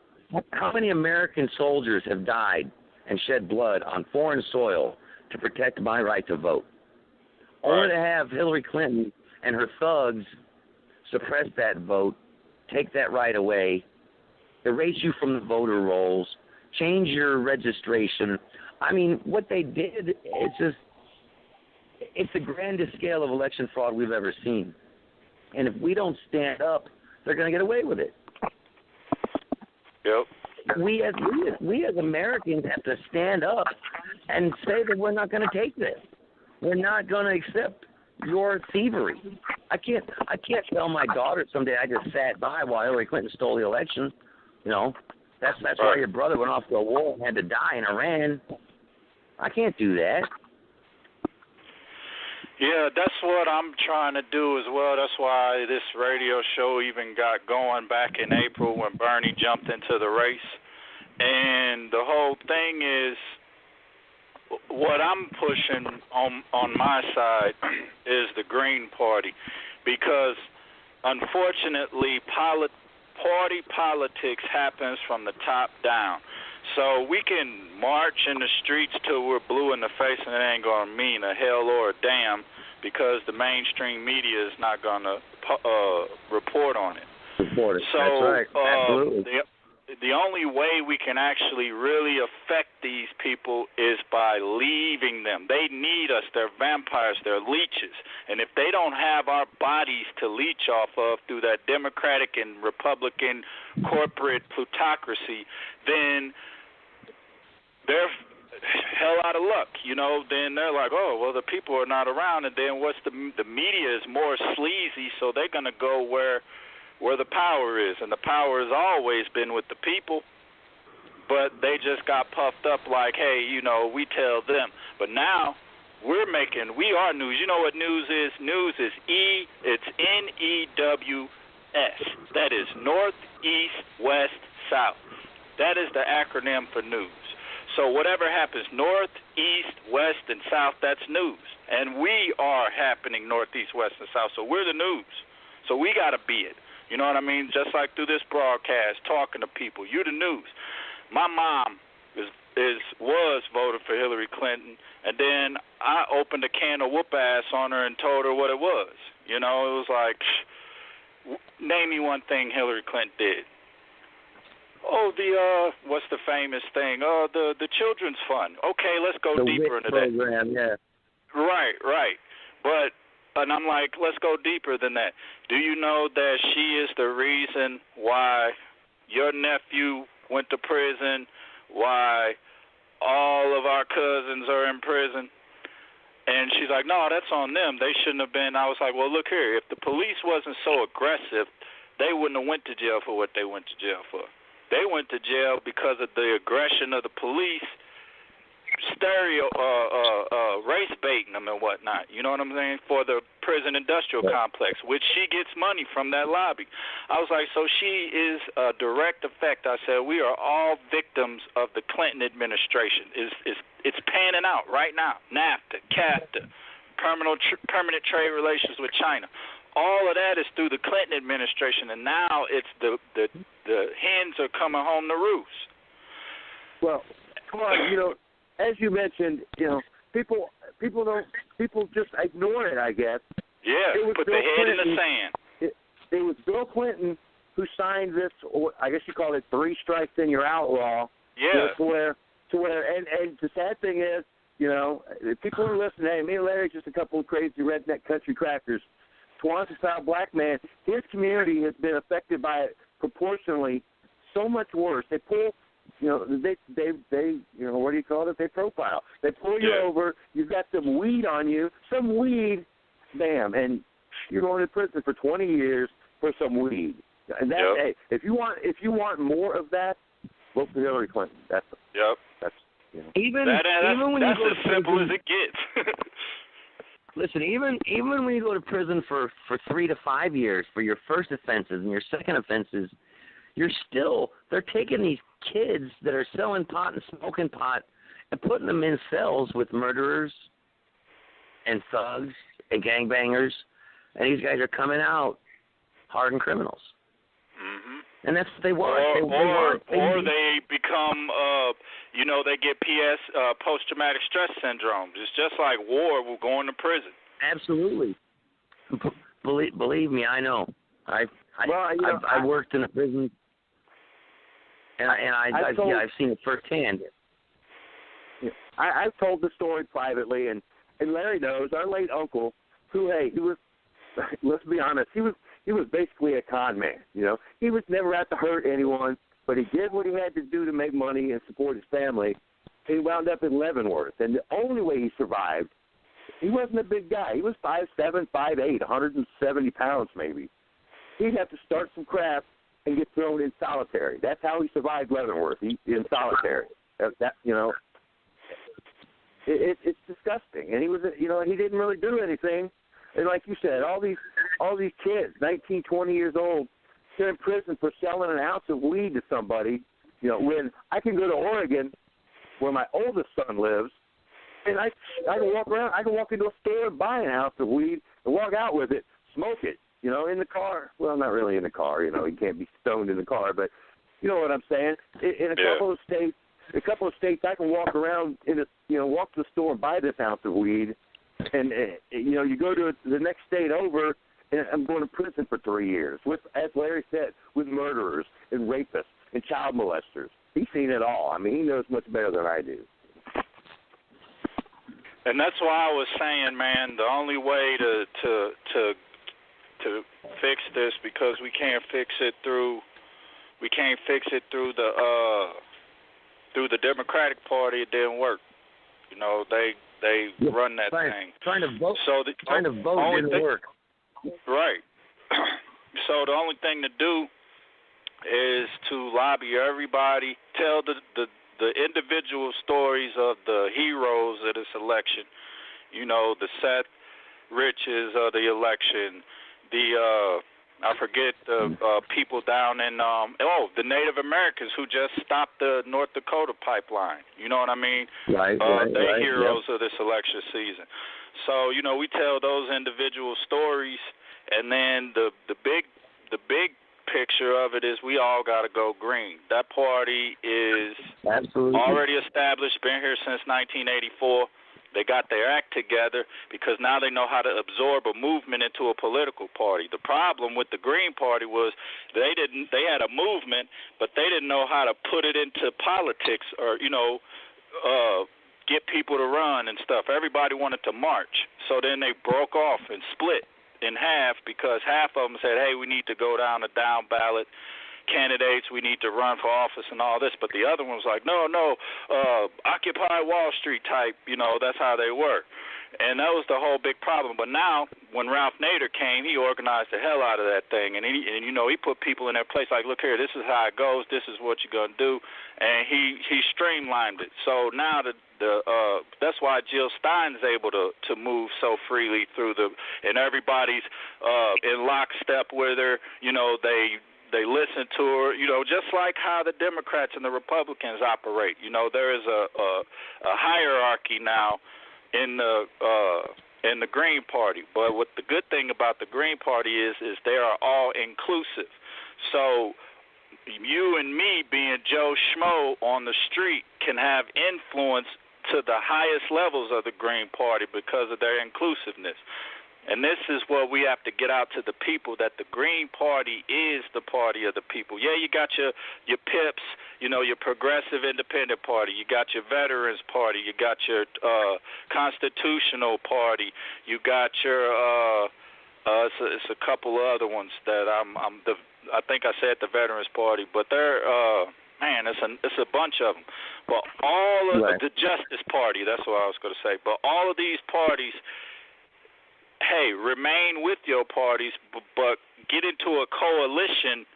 American soldiers have died and shed blood on foreign soil to protect my right to vote? Right. Only to have Hillary Clinton and her thugs suppress that vote, take that right away, erase you from the voter rolls, change your registration. I mean, what they did, it's the grandest scale of election fraud we've ever seen. And if we don't stand up, they're going to get away with it. Yep. we as Americans have to stand up and say that we're not going to take this. We're not going to accept your thievery. I can't tell my daughter someday I just sat by while Hillary Clinton stole the election. You know, that's why your brother went off to a war and had to die in Iran. I can't do that. Yeah, that's what I'm trying to do as well. That's why this radio show even got going back in April when Bernie jumped into the race. And the whole thing is, what I'm pushing on my side is the Green Party, because unfortunately party politics happens from the top down. So we can march in the streets till we're blue in the face and it ain't going to mean a hell or a damn, because the mainstream media is not going to report on it. Report it. So, that's right. Absolutely. The only way we can actually really affect these people is by leaving them. They need us. They're vampires. They're leeches. And if they don't have our bodies to leech off of through that Democratic and Republican corporate plutocracy, then they're hell out of luck. You know, then they're like, oh, well, the people are not around. And then the media is more sleazy, so they're going to go where the power is, and the power has always been with the people, but they just got puffed up like, hey, you know, we tell them. But now we are news. You know what news is? News is it's NEWS. That is North, East, West, South. That is the acronym for news. So whatever happens North, East, West, and South, that's news. And we are happening North, East, West, and South. So we're the news. So we got to be it. You know what I mean? Just like through this broadcast, talking to people. You the news. My mom was voted for Hillary Clinton, and then I opened a can of whoop ass on her and told her what it was. You know, it was like, name me one thing Hillary Clinton did. Oh, what's the famous thing? Oh, the children's fund. Okay, let's go deeper into that. Program, yeah. Right. But, and I'm like, let's go deeper than that. Do you know that she is the reason why your nephew went to prison, why all of our cousins are in prison? And she's like, no, that's on them. They shouldn't have been. I was like, well, look here. If the police wasn't so aggressive, they wouldn't have went to jail for what they went to jail for. They went to jail because of the aggression of the police, race baiting them and whatnot. You know what I'm saying? For the prison industrial complex, which she gets money from that lobby. I was like, so she is a direct effect. I said, we are all victims of the Clinton administration. It's panning out right now. NAFTA, CAFTA, permanent trade relations with China. All of that is through the Clinton administration, and now it's the hens are coming home to roost. Well, come on, you know, as you mentioned, you know, people just ignore it, I guess. Yeah, put their head in the sand. It was Bill Clinton who signed this, or I guess you call it 3 strikes and you're outlaw. Yeah. To where, and the sad thing is, you know, people are listening. Hey, me and Larry's just a couple of crazy redneck country crackers. Swanson-style black man. His community has been affected by it proportionally so much worse. They pull, you know, they you know, what do you call it? They profile. They pull you over. You've got some weed on you. Some weed, bam, and you're going to prison for 20 years for some weed. And that, hey, if you want more of that, vote for Hillary Clinton. That's you know. Even when that's you go as to simple prison, as it gets. Listen, even when you go to prison for 3 to 5 years for your first offenses and your second offenses, they're taking these kids that are selling pot and smoking pot and putting them in cells with murderers and thugs and gangbangers, and these guys are coming out hardened criminals. Mm-hmm. And that's what they want. They become, you know, they get post-traumatic stress syndrome. It's just like war. We're going to prison. Absolutely. Believe me, I know. I worked in a prison, and I've seen it firsthand. I've told the story privately, and Larry knows. Our late uncle, he was, let's be honest, he was basically a con man. You know, he was never out to hurt anyone. but he did what he had to do to make money and support his family. He wound up in Leavenworth, and the only way he survived, he wasn't a big guy. He was 5'7", 5'8", 170 pounds maybe. He'd have to start some crap and get thrown in solitary. That's how he survived Leavenworth, in solitary. It's disgusting. And he was, he didn't really do anything. And like you said, all these kids, 19, 20 years old, they're in prison for selling an ounce of weed to somebody. When I can go to Oregon, where my oldest son lives, and I can walk around. I can walk into a store and buy an ounce of weed and walk out with it, smoke it, in the car. Well, not really in the car. You can't be stoned in the car, but you know what I'm saying. In a couple of states, I can walk around walk to the store and buy this ounce of weed, and you go to the next state over, and I'm going to prison for 3 years with, as Larry said, with murderers and rapists and child molesters. He's seen it all. I mean, he knows much better than I do. And that's why I was saying, man, the only way to fix this, because we can't fix it through the Democratic Party. It didn't work. They run that thing. Trying to vote didn't work. Right. So the only thing to do is to lobby everybody, tell the individual stories of the heroes of this election. The Seth Riches of the election, I forget the people down in the Native Americans who just stopped the North Dakota pipeline. You know what I mean? Right. They heroes of this election season. So we tell those individual stories, and then the big picture of it is we all got to go green. That party is already established, been here since 1984. They got their act together because now they know how to absorb a movement into a political party. The problem with the Green Party was they had a movement, but they didn't know how to put it into politics or, get people to run and stuff. Everybody wanted to march. So then they broke off and split in half because half of them said, hey, we need to go down a down ballot candidates, we need to run for office and all this, but the other one was like, no, Occupy Wall Street type, that's how they were. And that was the whole big problem. But now, when Ralph Nader came, he organized the hell out of that thing, and he put people in their place like, look here, this is how it goes, this is what you're going to do, and he streamlined it. So now that's why Jill Stein's able to move so freely through and everybody's in lockstep with her, They listen to her, just like how the Democrats and the Republicans operate. There is a hierarchy now in the Green Party. But what the good thing about the Green Party is they are all inclusive. So you and me, being Joe Schmo on the street, can have influence to the highest levels of the Green Party because of their inclusiveness. And this is what we have to get out to the people, that the Green Party is the party of the people. Yeah, you got your PIPs, your Progressive Independent Party. You got your Veterans Party. You got your Constitutional Party. You got your it's a couple of other ones that I think I said the Veterans Party, but they're it's a bunch of them. But all of the Justice Party, that's what I was going to say. But all of these parties, hey, remain with your parties, but get into a coalition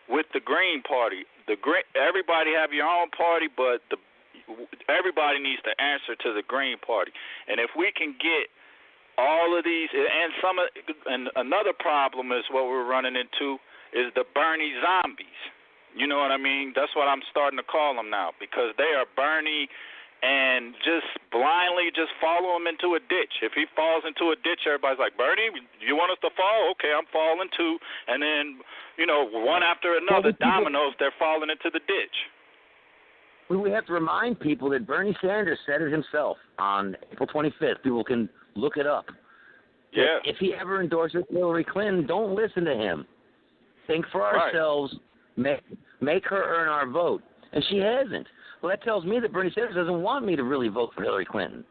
with the Green Party. Everybody have your own party, but everybody needs to answer to the Green Party. And if we can get all of these, and another problem is what we're running into is the Bernie zombies. You know what I mean? That's what I'm starting to call them now, because they are Bernie and just blindly just follow him into a ditch. If he falls into a ditch, everybody's like, Bernie, you want us to fall? Okay, I'm falling too. And then, one after another, dominoes, they're falling into the ditch. We have to remind people that Bernie Sanders said it himself on April 25th. People can look it up. Yeah. If he ever endorses Hillary Clinton, don't listen to him. Think for ourselves. Make her earn our vote. And she hasn't. Well, that tells me that Bernie Sanders doesn't want me to really vote for Hillary Clinton.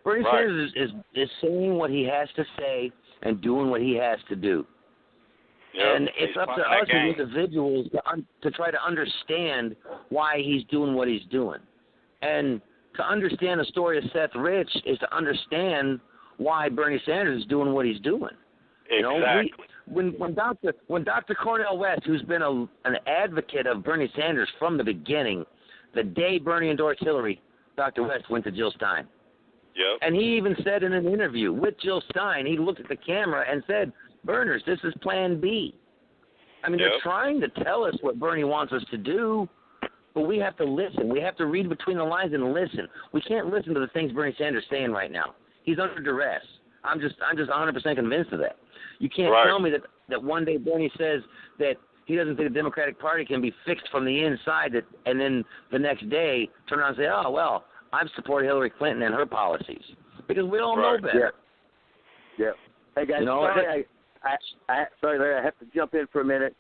Bernie Sanders is saying what he has to say and doing what he has to do. And it's up to us as individuals to try to understand why he's doing what he's doing. And to understand the story of Seth Rich is to understand why Bernie Sanders is doing what he's doing. Exactly. When Dr. Cornel West, who's been an advocate of Bernie Sanders from the beginning, the day Bernie endorsed Hillary, Dr. West went to Jill Stein. Yep. And he even said in an interview with Jill Stein, he looked at the camera and said, Berners, this is Plan B. I mean, they're trying to tell us what Bernie wants us to do, but we have to listen. We have to read between the lines and listen. We can't listen to the things Bernie Sanders is saying right now. He's under duress. I'm just 100% convinced of that. You can't tell me that one day Bernie says that he doesn't think the Democratic Party can be fixed from the inside, and then the next day turn around and say, oh, well, I've supported Hillary Clinton and her policies. Because we all know better. Yeah. Hey, guys, sorry, Larry, I have to jump in for a minute.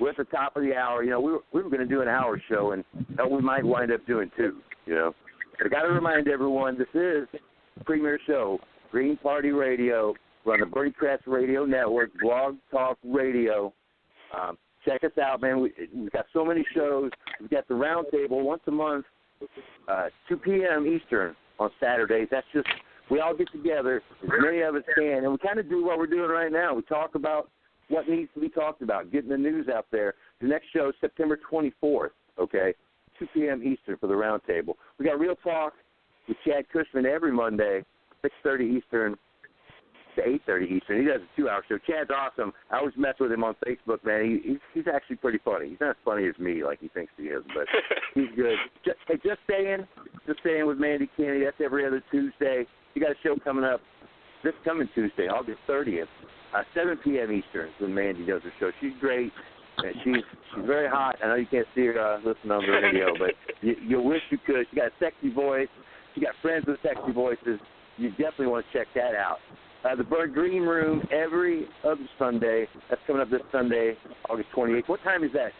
We're at the top of the hour. We were going to do an hour show, and we might wind up doing two, But I got to remind everyone, this is the premier show, Green Party Radio. We're on the Bernie Kratz Radio Network, Blog Talk Radio. Check us out, man. We've got so many shows. We've got the Roundtable once a month, 2 p.m. Eastern on Saturdays. That's just, we all get together, as many of us can, and we kind of do what we're doing right now. We talk about what needs to be talked about, getting the news out there. The next show is September 24th, 2 p.m. Eastern for the Roundtable. We got Real Talk with Chad Cushman every Monday, 6:30 Eastern to 8:30 Eastern. He does a 2-hour show. Chad's awesome. I always mess with him on Facebook, man. He's actually pretty funny. He's not as funny as me like he thinks he is, but he's good. Just staying with Mandy Kennedy. That's every other Tuesday. You got a show coming up this coming Tuesday, August 30th, 7 p.m. Eastern, when Mandy does her show. She's great. And she's very hot. I know you can't see her listening on the radio, but you wish you could. She got a sexy voice. She got friends with sexy voices. You definitely want to check that out. The Bird Green Room every other Sunday. That's coming up this Sunday, August 28th. What time is that,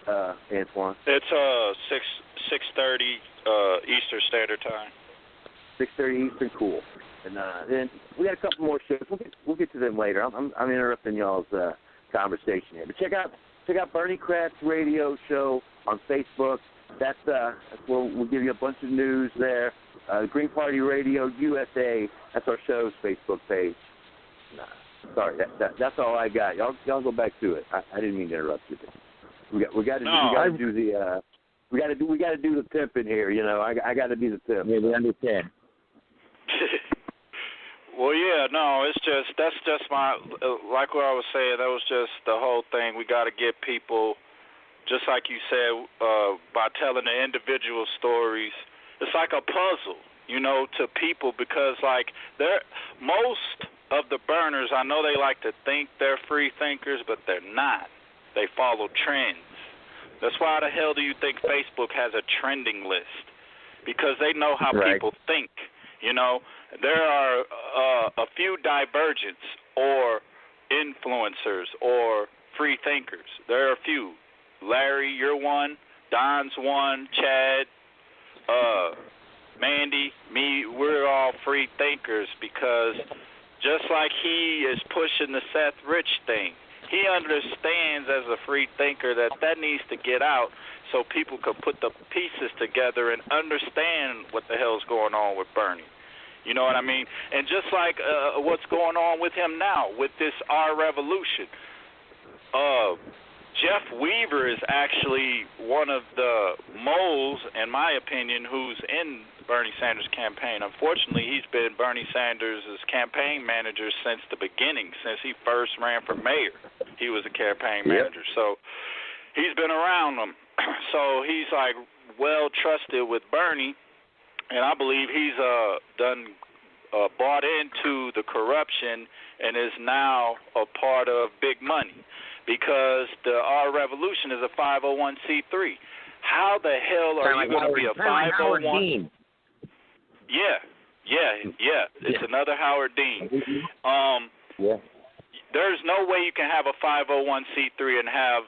Antoine? It's 6:30 Eastern Standard Time. 6:30 Eastern, cool. And then we got a couple more shows. We'll get to them later. I'm interrupting y'all's conversation here, but check out Bernie Kratz Radio Show on Facebook. That's where we'll give you a bunch of news there. Green Party Radio USA. That's our show's Facebook page. Sorry, that's all I got. Y'all go back to it. I didn't mean to interrupt you. We got to do the pimping here. I got to be the pimp. Yeah, we understand. Well, yeah, no, that's just my, like what I was saying, that was just the whole thing. We got to get people, just like you said, by telling the individual stories. It's like a puzzle, to people, because like most of the burners, I know they like to think they're free thinkers, but they're not. They follow trends. That's why the hell do you think Facebook has a trending list? Because they know how people think. There are a few divergents or influencers or free thinkers. There are a few. Larry, you're one. Don's one. Chad, Mandy, me, we're all free thinkers, because just like he is pushing the Seth Rich thing, he understands as a free thinker that needs to get out so people can put the pieces together and understand what the hell's going on with Bernie. You know what I mean? And just like what's going on with him now with this Our Revolution, Jeff Weaver is actually one of the moles, in my opinion, who's in Bernie Sanders' campaign. Unfortunately, he's been Bernie Sanders' campaign manager since the beginning, since he first ran for mayor. He was a campaign manager. So he's been around them. So he's like well trusted with Bernie. And I believe he's bought into the corruption and is now a part of big money, because Our Revolution is a 501c3. How the hell are you going to be a 501? Yeah. It's another Howard Dean. There's no way you can have a 501c3 and have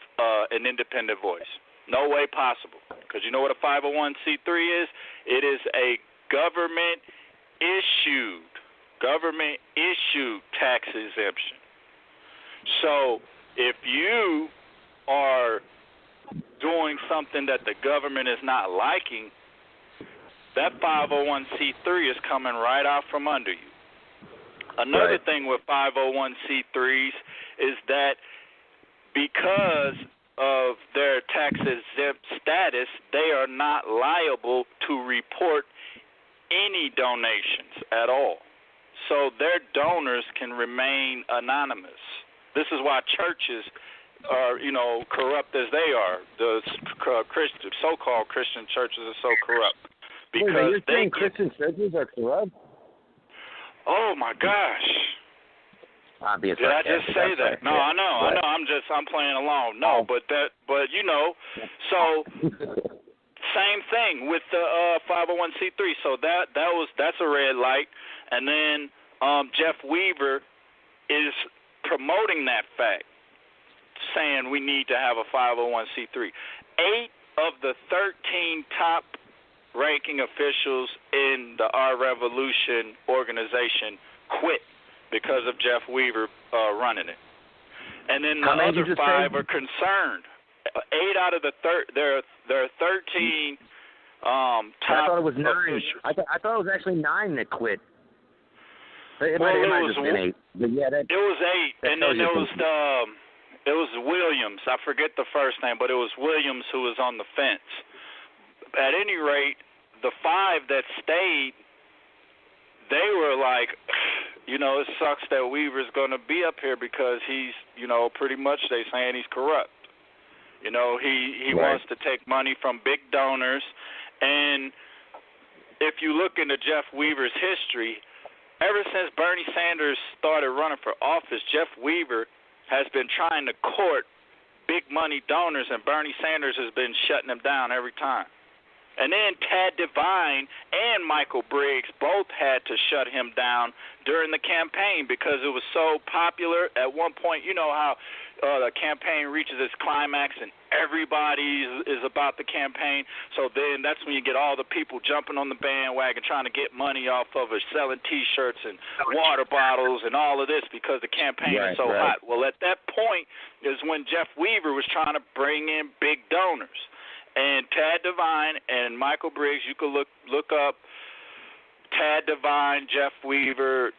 an independent voice. No way possible. Because you know what a 501c3 is? It is a government issued tax exemption. So if you are doing something that the government is not liking, that 501c3 is coming right out from under you. Another thing with 501c3s is that because of their tax-exempt status, they are not liable to report any donations at all. So their donors can remain anonymous. This is why churches are, corrupt as they are. The so-called Christian churches are so corrupt. Because you're saying Christian churches are corrupt? Oh my gosh! Obviously. Did I just say that? No, I know. I'm playing along. No, but so same thing with the 501c3. So that's a red light. And then Jeff Weaver is promoting that fact, saying we need to have a 501c3. 8 of the 13 top ranking officials in the Our Revolution organization quit because of Jeff Weaver running it. And then the other 5 are concerned. 8 out of the there are 13 top I thought it was 9. officials. I thought it was actually 9 that quit. It Well, might it have was just been 8. But yeah, it was 8, and then there was it was Williams. I forget the first name, but it was Williams who was on the fence. At any rate, the 5 that stayed, they were like, it sucks that Weaver's going to be up here because he's, pretty much they saying he's corrupt. He wants to take money from big donors. And if you look into Jeff Weaver's history, ever since Bernie Sanders started running for office, Jeff Weaver has been trying to court big money donors, and Bernie Sanders has been shutting them down every time. And then Tad Devine and Michael Briggs both had to shut him down during the campaign because it was so popular. At one point, you know how the campaign reaches its climax and everybody is about the campaign. So then that's when you get all the people jumping on the bandwagon trying to get money off of it, selling T-shirts and water bottles and all of this because the campaign is so hot. Well, at that point is when Jeff Weaver was trying to bring in big donors. And Tad Devine and Michael Briggs, you could look up Tad Devine, Jeff Weaver,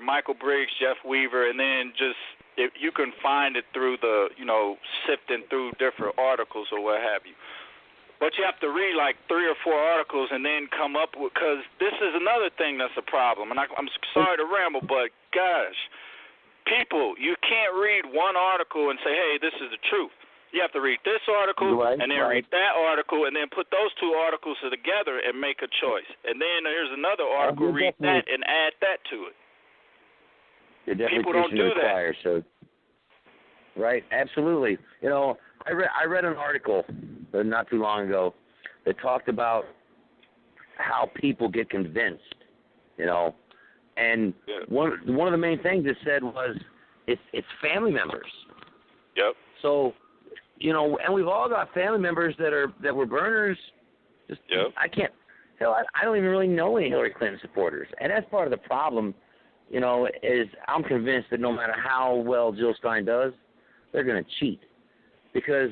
Michael Briggs, Jeff Weaver, and then just if you can find it through the, sifting through different articles or what have you. But you have to read like 3 or 4 articles and then come up with, because this is another thing that's a problem. And I'm sorry to ramble, but gosh, people, you can't read one article and say, hey, this is the truth. You have to read this article and then read that article and then put those 2 articles together and make a choice. And then there's another article, read that and add that to it. People don't do that. So, right, absolutely. I read an article not too long ago that talked about how people get convinced, and one of the main things it said was it's family members. Yep. So, and we've all got family members that were burners. I can't. Hell, I don't even really know any Hillary Clinton supporters, and that's part of the problem. Is I'm convinced that no matter how well Jill Stein does, they're going to cheat, because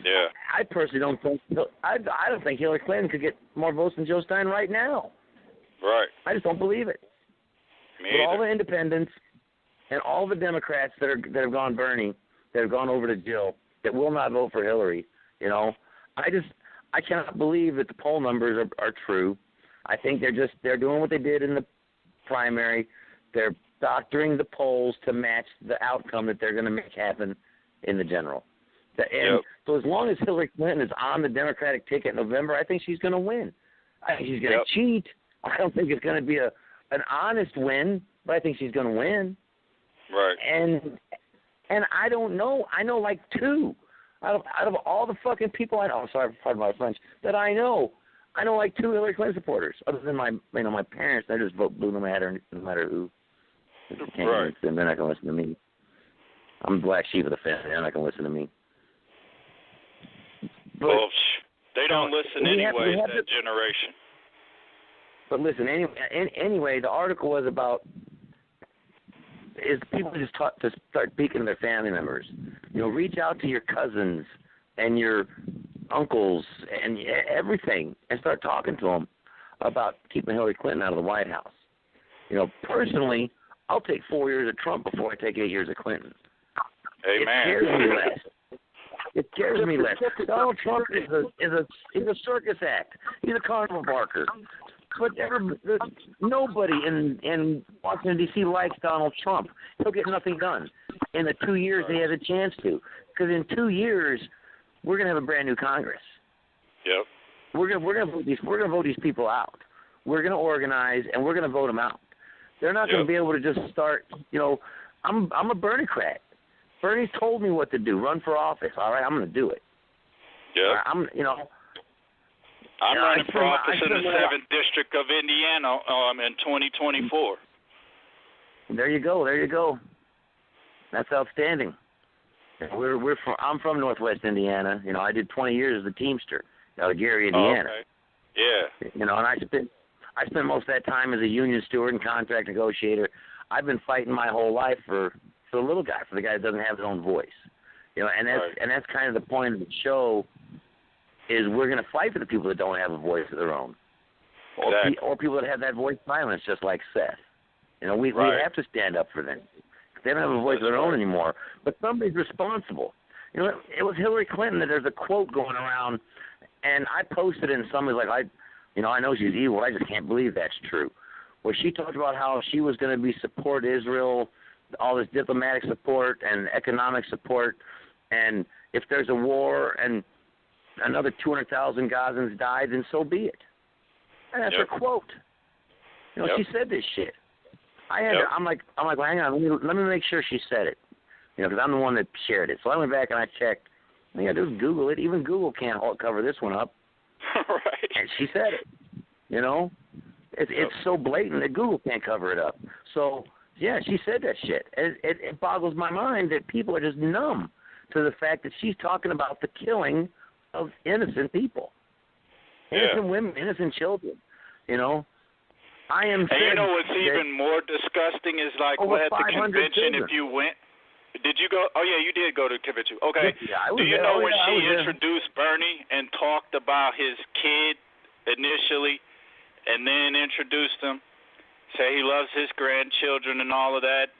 I personally don't think I don't think Hillary Clinton could get more votes than Jill Stein right now. Right. I just don't believe it. With all the independents and all the Democrats that have gone Bernie, that have gone over to Jill, that will not vote for Hillary, I cannot believe that the poll numbers are true. I think they're doing what they did in the primary. They're doctoring the polls to match the outcome that they're going to make happen in the general. So as long as Hillary Clinton is on the Democratic ticket in November, I think she's going to win. I think she's going to cheat. I don't think it's going to be an honest win, but I think she's going to win. Right. And I don't know. I know like 2 out of all the fucking people I know. I'm sorry, pardon my French. That I know like 2 Hillary Clinton supporters. Other than my parents, they just vote blue no matter who. Right. And they're not going to listen to me. I'm the black sheep of the family. They're not going to listen to me. But, well, they don't listen anyway. That generation. But listen, anyway, the article was about. Is people just taught to start speaking to their family members. reach out to your cousins and your uncles and everything and start talking to them about keeping Hillary Clinton out of the White House. Personally, I'll take 4 years of Trump before I take 8 years of Clinton. Amen. It scares me less. It scares me less. Donald Trump is a circus act. He's a carnival barker. But nobody in Washington, D.C. likes Donald Trump. He'll get nothing done in the 2 years he has a chance to. Because in 2 years, we're going to have a brand new Congress. Yep. We're going to vote these people out. We're going to organize, and we're going to vote them out. They're not going to be able to just start, I'm a Bernie-crat. Bernie's told me what to do, run for office. All right, I'm going to do it. Yeah. I'm running for office in the 7th District of Indiana in 2024. There you go. That's outstanding. I'm from Northwest Indiana. I did 20 years as a Teamster out of Gary, Indiana. Oh, okay. Yeah. And I spent most of that time as a union steward and contract negotiator. I've been fighting my whole life for the little guy, for the guy that doesn't have his own voice. And that's kind of the point of the show. Is we're going to fight for the people that don't have a voice of their own, or people that have that voice silenced, just like Seth. We have to stand up for them. They don't have a voice of their own anymore. But somebody's responsible. It was Hillary Clinton that there's a quote going around, and I posted it, and somebody's like, I know she's evil. I just can't believe that's true. Where she talked about how she was going to be support Israel, all this diplomatic support and economic support, and if there's a war and another 200,000 Gazans died, then so be it. And that's her quote. She said this shit. I'm like, well, hang on, let me make sure she said it. Because I'm the one that shared it. So I went back and I checked. All you gotta do is Google it. Even Google can't cover this one up. Right. And she said it. It's so blatant that Google can't cover it up. So yeah, she said that shit. It boggles my mind that people are just numb to the fact that she's talking about the killing of innocent people, innocent women, innocent children. I am. And what's even more disgusting is like what at the convention children. If you went. Did you go? Oh yeah, you did go to the convention. Okay. Yeah, do you know when she introduced Bernie and talked about his kid initially, and then introduced him, say he loves his grandchildren and all of that,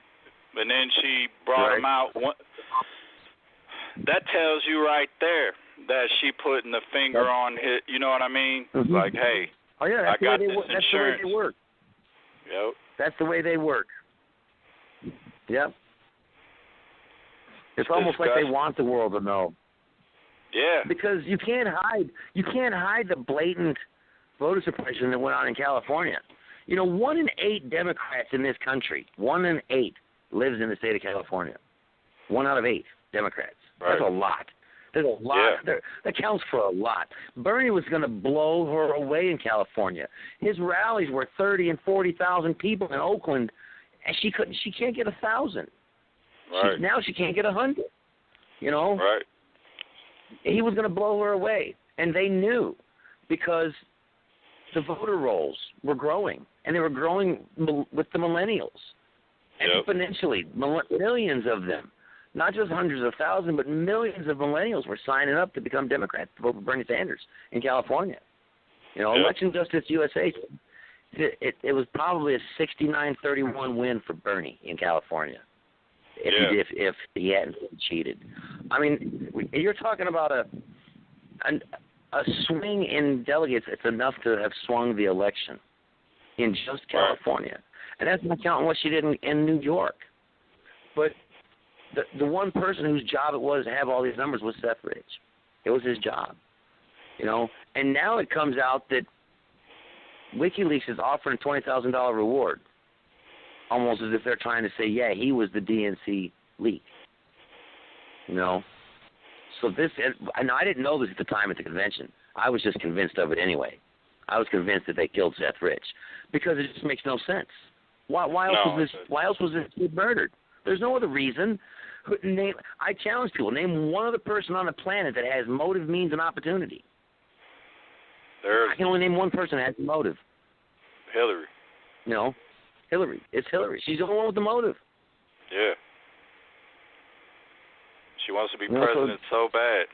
and then she brought him out. That tells you right there that she putting the finger on his, you know what I mean? Mm-hmm. Like, hey, I got this insurance. That's the way they work. Yep. That's the way they work. Yep. It's almost like they want the world to know. Yeah. Because you can't hide the blatant voter suppression that went on in California. 1 in 8 Democrats in this country, 1 in 8 lives in the state of California. 1 out of 8 Democrats. Right. That's a lot. There's a lot. Yeah. That counts for a lot. Bernie was going to blow her away in California. His rallies were 30 and 40,000 people in Oakland, and she can't get 1,000. Right. Now she can't get 100. Right. He was going to blow her away, and they knew because the voter rolls were growing, and they were growing with the millennials exponentially. Millions of them. Not just hundreds of thousands, but millions of millennials were signing up to become Democrats to vote for Bernie Sanders in California. Election Justice USA, it was probably a 69-31 win for Bernie in California if he hadn't cheated. I mean, you're talking about a swing in delegates. It's enough to have swung the election in just California. And that's not counting what she did in New York. But the one person whose job it was to have all these numbers was Seth Rich. It was his job, And now it comes out that WikiLeaks is offering a $20,000 reward, almost as if they're trying to say, yeah, he was the DNC leak. So this, and I didn't know this at the time at the convention. I was just convinced of it anyway. I was convinced that they killed Seth Rich because it just makes no sense. Why else was this kid murdered? There's no other reason. I challenge people. Name one other person on the planet that has motive, means, and opportunity. I can only name one person that has the motive. Hillary. Hillary. It's Hillary. She's the only one with the motive. Yeah. She wants to be president so bad.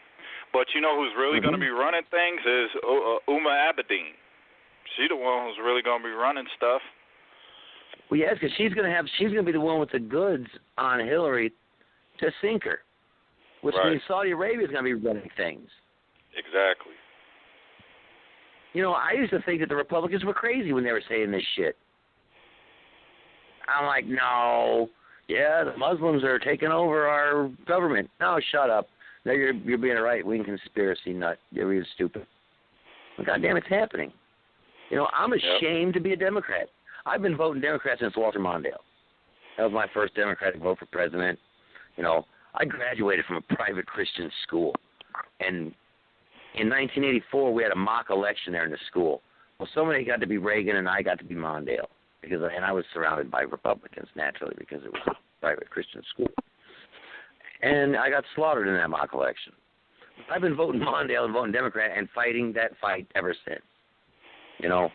But you know who's really going to be running things is Uma Abedin. She's the one who's really going to be running stuff. Well, yes, because she's going to be the one with the goods on Hillary to sink her, which means Saudi Arabia is going to be running things. Exactly. You know, I used to think that the Republicans were crazy when they were saying this shit. I'm like, no, yeah, the Muslims are taking over our government. No, shut up. No, you're being a right-wing conspiracy nut. You're really stupid. Well, goddamn, it's happening. You know, I'm ashamed to be a Democrat. I've been voting Democrat since Walter Mondale. That was my first Democratic vote for president. You know, I graduated from a private Christian school. And in 1984, we had a mock election there in the school. Well, somebody got to be Reagan, and I got to be Mondale. And I was surrounded by Republicans, naturally, because it was a private Christian school. And I got slaughtered in that mock election. I've been voting Mondale and voting Democrat and fighting that fight ever since. You know?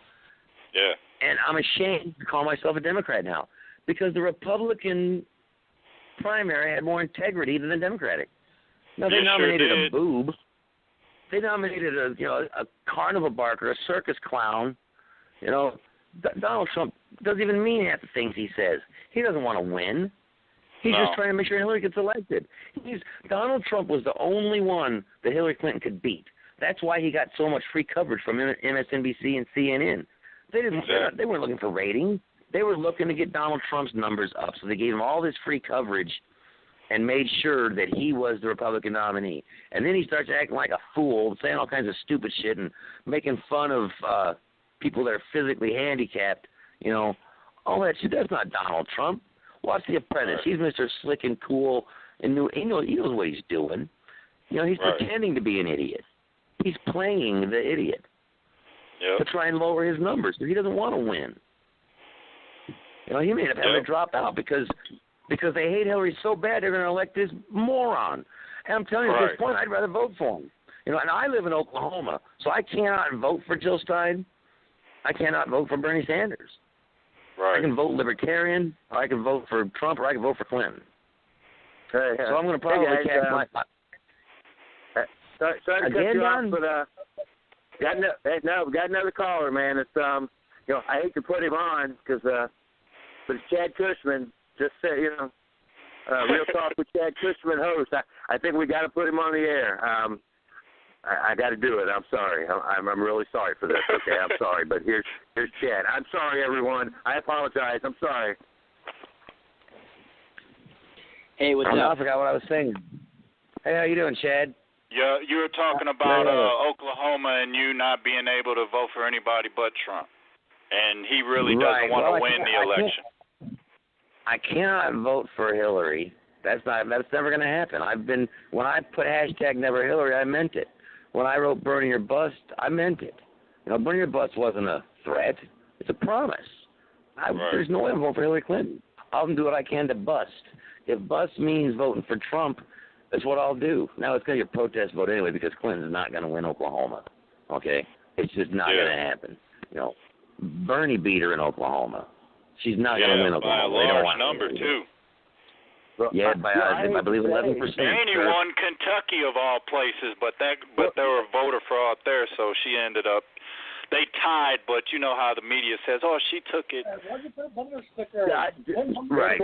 Yeah. And I'm ashamed to call myself a Democrat now because the Republican primary had more integrity than the Democratic. No, they nominated a boob. They nominated a carnival barker, a circus clown. You know, Donald Trump doesn't even mean half the things he says. He doesn't want to win. He's just trying to make sure Hillary gets elected. Donald Trump was the only one that Hillary Clinton could beat. That's why he got so much free coverage from MSNBC and CNN. They weren't looking for ratings. They were looking to get Donald Trump's numbers up, so they gave him all this free coverage and made sure that he was the Republican nominee. And then he starts acting like a fool, saying all kinds of stupid shit and making fun of people that are physically handicapped. You know, all that shit. That's not Donald Trump. Watch The Apprentice. He's Mr. Slick and cool, and he knows what he's doing. You know, he's pretending to be an idiot. He's playing the idiot to try and lower his numbers because he doesn't want to win. You know, he may have had to drop out because they hate Hillary so bad they're going to elect this moron. And I'm telling you, at this point, I'd rather vote for him. You know, and I live in Oklahoma, so I cannot vote for Jill Stein. I cannot vote for Bernie Sanders. Right. I can vote Libertarian, or I can vote for Trump, or I can vote for Clinton. So I'm going to probably cast my... Sorry to cut you off, but we got another caller, man. It's you know, I hate to put him on because but it's Chad Cushman. Just said, you know, Real Talk with Chad Cushman host. I think we got to put him on the air. I got to do it. I'm sorry. I'm really sorry for this. Okay, I'm sorry, but here's Chad. I'm sorry, everyone. I apologize. I'm sorry. Hey, what's up? I forgot what I was saying. Hey, how you doing, Chad? Yeah, you were talking about Oklahoma and you not being able to vote for anybody but Trump, and he really doesn't want to win the election. I cannot vote for Hillary. That's never going to happen. When I put hashtag Never Hillary, I meant it. When I wrote Bernie or Bust, I meant it. You know, Bernie or Bust wasn't a threat. It's a promise. There's no way I'm voting for Hillary Clinton. I'll do what I can to bust. If bust means voting for Trump, that's what I'll do. Now, it's going to be a protest vote anyway because Clinton's not going to win Oklahoma. Okay? It's just not going to happen. You know, Bernie beat her in Oklahoma. She's not going to win Oklahoma. By a large number, too. Yeah, I believe 11%. And he won Kentucky of all places, but they were voter fraud there, so she ended up. They tied, but you know how the media says, "Oh, she took it." Right.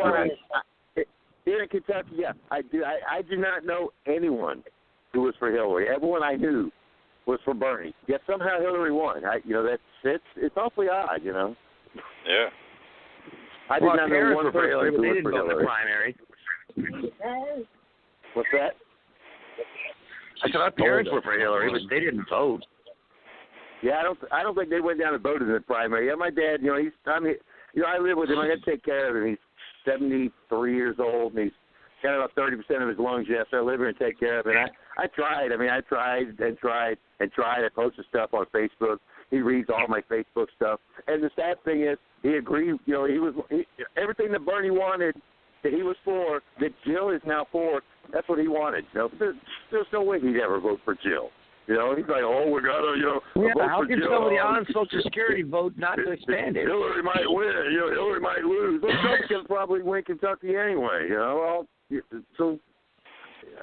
Here in Kentucky, I do. I do not know anyone who was for Hillary. Everyone I knew was for Bernie. Yet somehow Hillary won. It's awfully odd, you know. Yeah. I did not know one for Hillary, but they didn't vote in the primary. What's that? I said our parents were for Hillary, but they didn't vote. Yeah, I don't think they went down and voted in the primary. Yeah, my dad, you know, I live with him. I got to take care of him. He's 73 years old, and he's got about 30% of his lungs left. So I live here and take care of him. And I tried. I tried. I posted stuff on Facebook. He reads all my Facebook stuff. And the sad thing is, he agreed. You know, everything that Bernie wanted, that he was for, that Jill is now for. That's what he wanted. You know, there's no way he'd ever vote for Jill. You know, he's like, oh, we got to, vote for Jill. How can somebody on Social Security vote not to expand it? Hillary might win. You know, Hillary might lose. Well, Trump can probably win Kentucky anyway. You know, so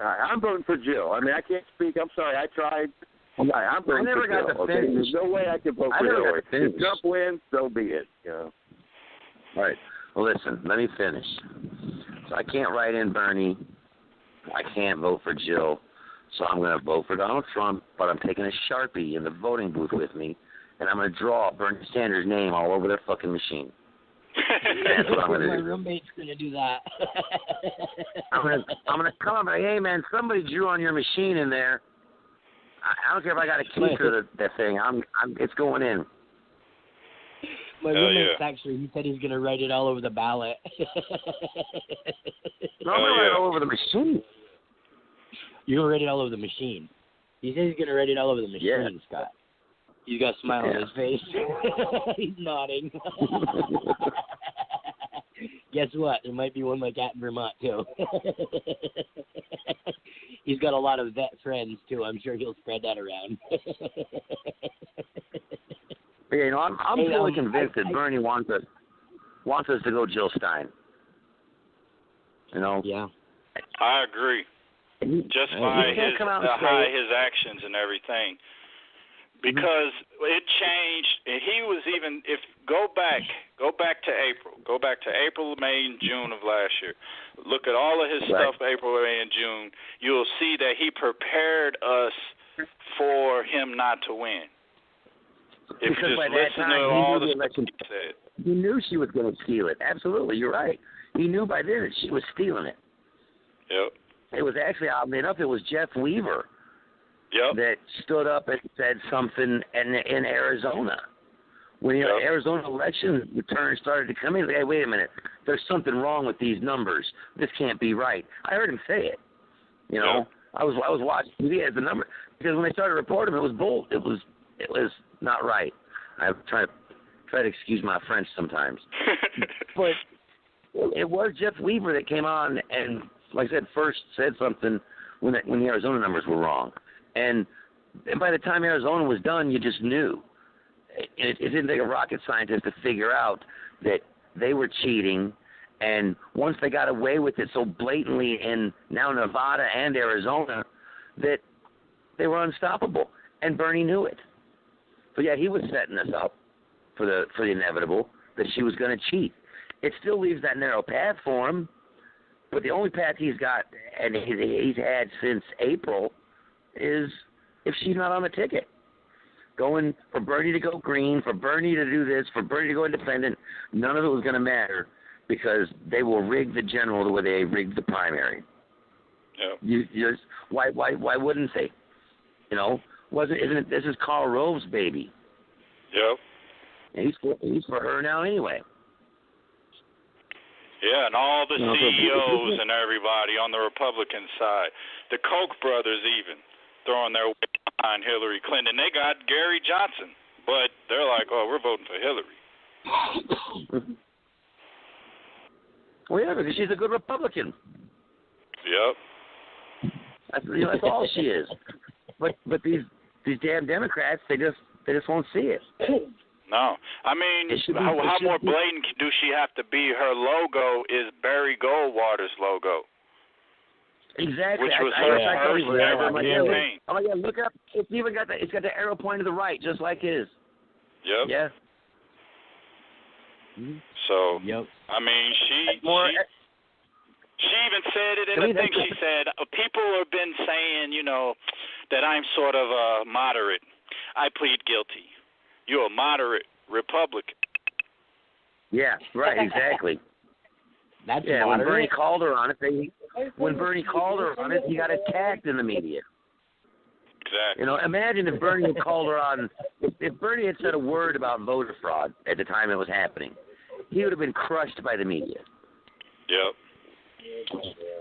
I'm voting for Jill. I mean, I can't speak. I'm sorry. I tried. I'm voting for Jill. Okay? There's no way I can vote for Hillary. If Trump wins, so be it. You know? All right. Well, listen, let me finish. So I can't write in Bernie. I can't vote for Jill. So I'm going to vote for Donald Trump, but I'm taking a Sharpie in the voting booth with me, and I'm going to draw Bernie Sanders' name all over their fucking machine. That's what I'm going to do. My roommate's going to do that. I'm gonna come up and say, hey, man, somebody drew on your machine in there. I don't care if I got a key for the thing. It's going in. My roommate's actually, he said he's going to write it all over the ballot. No, I'm going to write it all over the machine. You're going to write it all over the machine. He says he's going to write it all over the machine, Scott. He's got a smile on his face. He's nodding. Guess what? There might be one like that in Vermont, too. He's got a lot of vet friends, too. I'm sure he'll spread that around. Yeah, you know, I'm fully convinced that Bernie wants us to go Jill Stein. You know? Yeah. I agree. Just by his actions and everything. Because it changed. He was even, go back to April, May, and June of last year. Look at all of his stuff, April, May, and June. You'll see that he prepared us for him not to win. If because you just by that listen time, to all the stuff he said. He knew she was going to steal it. Absolutely, you're right. He knew by then that she was stealing it. Yep. It was actually, oddly enough, it was Jeff Weaver that stood up and said something in Arizona. When the Arizona election returns started to come in, like, hey, wait a minute, there's something wrong with these numbers. This can't be right. I heard him say it. You know, I was watching TV as the number because when they started reporting them, it was bull. It was not right. I try to excuse my French sometimes, but it was Jeff Weaver that came on and, like I said, first said something when the Arizona numbers were wrong. And by the time Arizona was done, you just knew. It didn't take a rocket scientist to figure out that they were cheating. And once they got away with it so blatantly in now Nevada and Arizona, that they were unstoppable. And Bernie knew it. But yeah, he was setting us up for the inevitable, that she was going to cheat. It still leaves that narrow path for him. But the only path he's got, and he's had since April, is if she's not on the ticket. Going for Bernie to go green, for Bernie to do this, for Bernie to go independent, none of it was going to matter because they will rig the general the way they rigged the primary. Yep. Why wouldn't they? You know, this is Karl Rove's baby. Yep. He's for her now anyway. Yeah, and all the CEOs and everybody on the Republican side, the Koch brothers even, throwing their weight behind Hillary Clinton. They got Gary Johnson, but they're like, oh, we're voting for Hillary. Well, yeah, because she's a good Republican. Yep. That's all she is. But these damn Democrats, they just won't see it. No. I mean, how more blatant do she have to be? Her logo is Barry Goldwater's logo. Exactly. Which was her first ever campaign. Oh, yeah, look up. It's even got the arrow pointing to the right, just like his. Yep. Yeah. So, I mean, she even said it in a thing. She said, people have been saying, you know, that I'm sort of a moderate. I plead guilty. You're a moderate Republican. Yeah, right, exactly. That's moderate. When Bernie called her on it, he got attacked in the media. Exactly. You know, imagine if Bernie had called her on, if Bernie had said a word about voter fraud at the time it was happening, he would have been crushed by the media. Yep.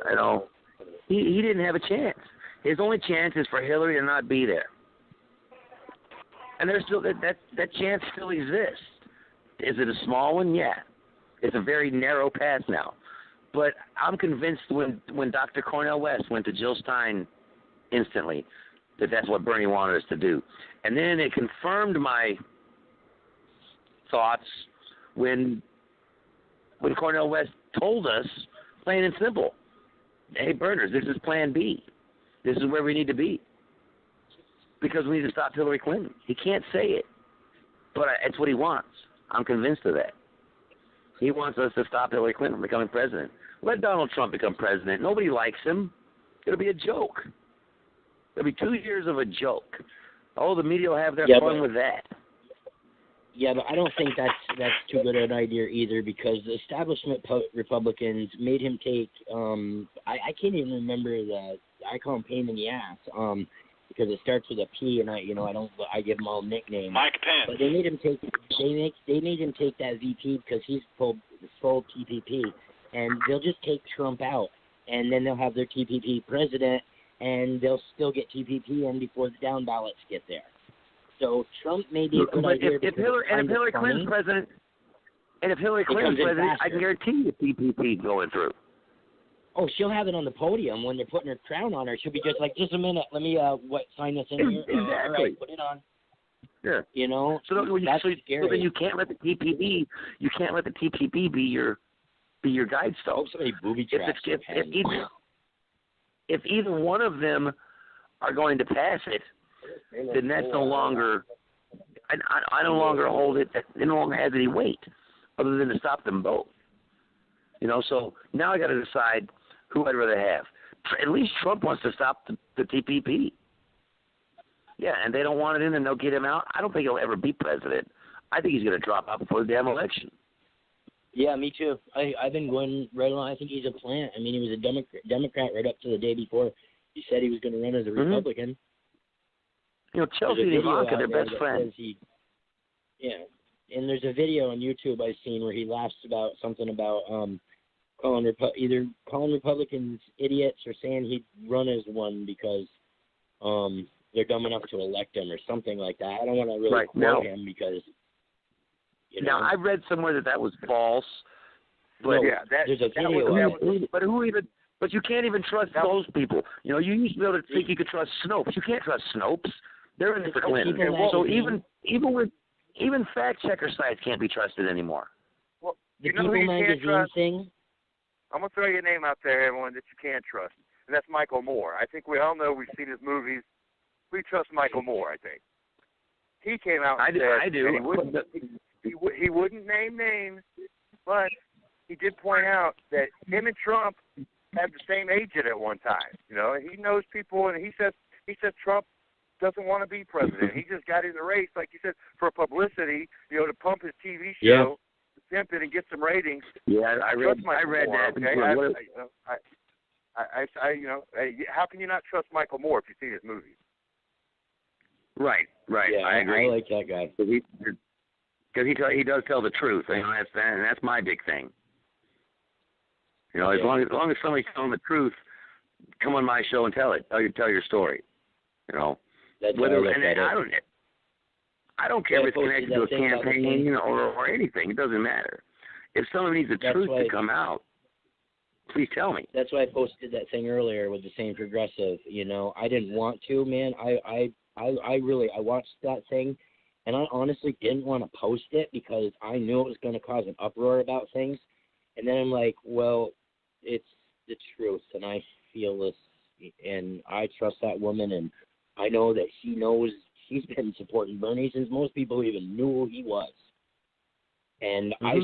You know, he didn't have a chance. His only chance is for Hillary to not be there. And there's still that chance still exists. Is it a small one? Yeah. It's a very narrow path now. But I'm convinced when Dr. Cornel West went to Jill Stein instantly that that's what Bernie wanted us to do. And then it confirmed my thoughts when Cornel West told us, plain and simple, hey, Burners, this is Plan B. This is where we need to be. Because we need to stop Hillary Clinton. He can't say it, but it's what he wants. I'm convinced of that. He wants us to stop Hillary Clinton from becoming president. Let Donald Trump become president. Nobody likes him. It'll be a joke. It'll be 2 years of a joke. Oh, the media will have their fun with that. Yeah, but I don't think that's too good an idea either, because the establishment Republicans made him take I can't even remember I call him pain in the ass because it starts with a P, and I give him all nicknames. Mike Pence. But they made him take that VP because he's full TPP, and they'll just take Trump out, and then they'll have their TPP president, and they'll still get TPP in before the down ballots get there. So Trump may be a good idea. If Hillary Clinton's president, I can guarantee you TPP going through. Oh, she'll have it on the podium when they're putting her crown on her. She'll be just like, just a minute, let me sign this in here. Exactly. All right, put it on. Yeah. You know, so that's scary. So then you can't let the TPP be your guidestone. Oh, somebody booby traps. If either one of them are going to pass it, then that's no longer. I no longer hold it. It no longer has any weight, other than to stop them both. So now I got to decide who I'd rather have. At least Trump wants to stop the TPP. Yeah, and they don't want it in, and they'll get him out. I don't think he'll ever be president. I think he's going to drop out before the damn election. Yeah, me too. I've been going right along. I think he's a plant. I mean, he was a Democrat right up to the day before he said he was going to run as a Republican. Chelsea and Ivanka, they're best friends. Yeah, and there's a video on YouTube I've seen where he laughs about something about calling Republicans idiots or saying he'd run as one because they're dumb enough to elect him or something like that. I don't want to really quote him because. Now I read somewhere that was false, but there's a video. But you can't even trust those people. You used to be able to think you could trust Snopes. You can't trust Snopes. They're in for Clinton. So even fact checker sites can't be trusted anymore. Well, the People Magazine thing. I'm gonna throw your name out there, everyone, that you can't trust, and that's Michael Moore. I think we all know, we've seen his movies. We trust Michael Moore. I think he came out and said I do. He wouldn't name names, but he did point out that him and Trump had the same agent at one time. He knows people, and he says Trump doesn't want to be president. He just got in the race, like you said, for publicity, to pump his TV show, to pimp it and get some ratings. Yeah, I read that. Okay? How can you not trust Michael Moore if you see his movies? Right. Yeah, I agree. I like that guy. Because he does tell the truth. That's my big thing. As long as somebody's telling the truth, come on my show and tell it. Tell your story. That's I don't care if it's connected to a campaign or anything. It doesn't matter. If someone needs the truth to come out, please tell me. That's why I posted that thing earlier with the same progressive. I didn't want to, man. I watched that thing, and I honestly didn't want to post it because I knew it was going to cause an uproar about things. And then I'm like, well, it's the truth, and I feel this, and I trust that woman, and I know that she knows she's been supporting Bernie since most people even knew who he was. And I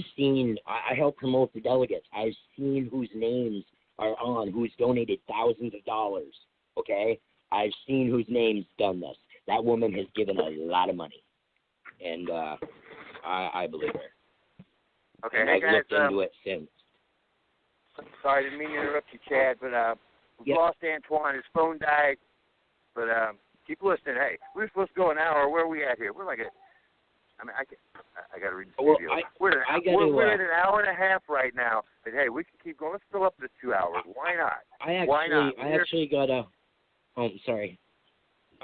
helped promote the delegates. I've seen whose names are on, who's donated thousands of dollars, okay? I've seen whose names done this. That woman has given a lot of money, and I believe her. Okay, and hey I've guys, looked into it since. Sorry, didn't mean to interrupt you, Chad, but we lost Antoine. His phone died, but keep listening. Hey, we were supposed to go an hour. Where are we at here? We're like I got to read the video. We're at an hour and a half right now. But hey, we can keep going. Let's fill up this 2 hours. Why not? Why not? I actually got to. Oh, sorry.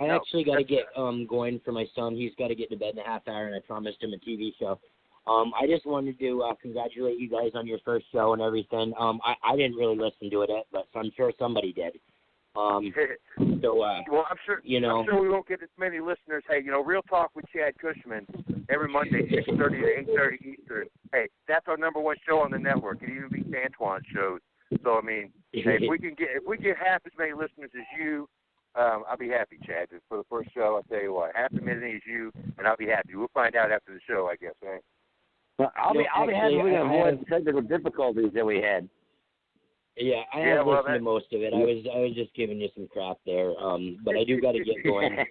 I actually got to get going for my son. He's got to get to bed in a half hour, and I promised him a TV show. I just wanted to congratulate you guys on your first show and everything. I didn't really listen to it, but I'm sure somebody did. Well, I'm sure. I'm sure we won't get as many listeners. Hey, Real Talk with Chad Cushman every Monday, 6:30 to 8:30 Eastern. Hey, that's our number one show on the network. It even beats Antoine's shows. So I mean, hey, if we get half as many listeners as you, I'll be happy, Chad. For the first show, I'll tell you what, half as many as you, and I'll be happy. We'll find out after the show, I guess, right? Well, I'll be happy we can avoid the technical difficulties that we had. Yeah, I have listened to most of it. I was just giving you some crap there, but I do got to get going.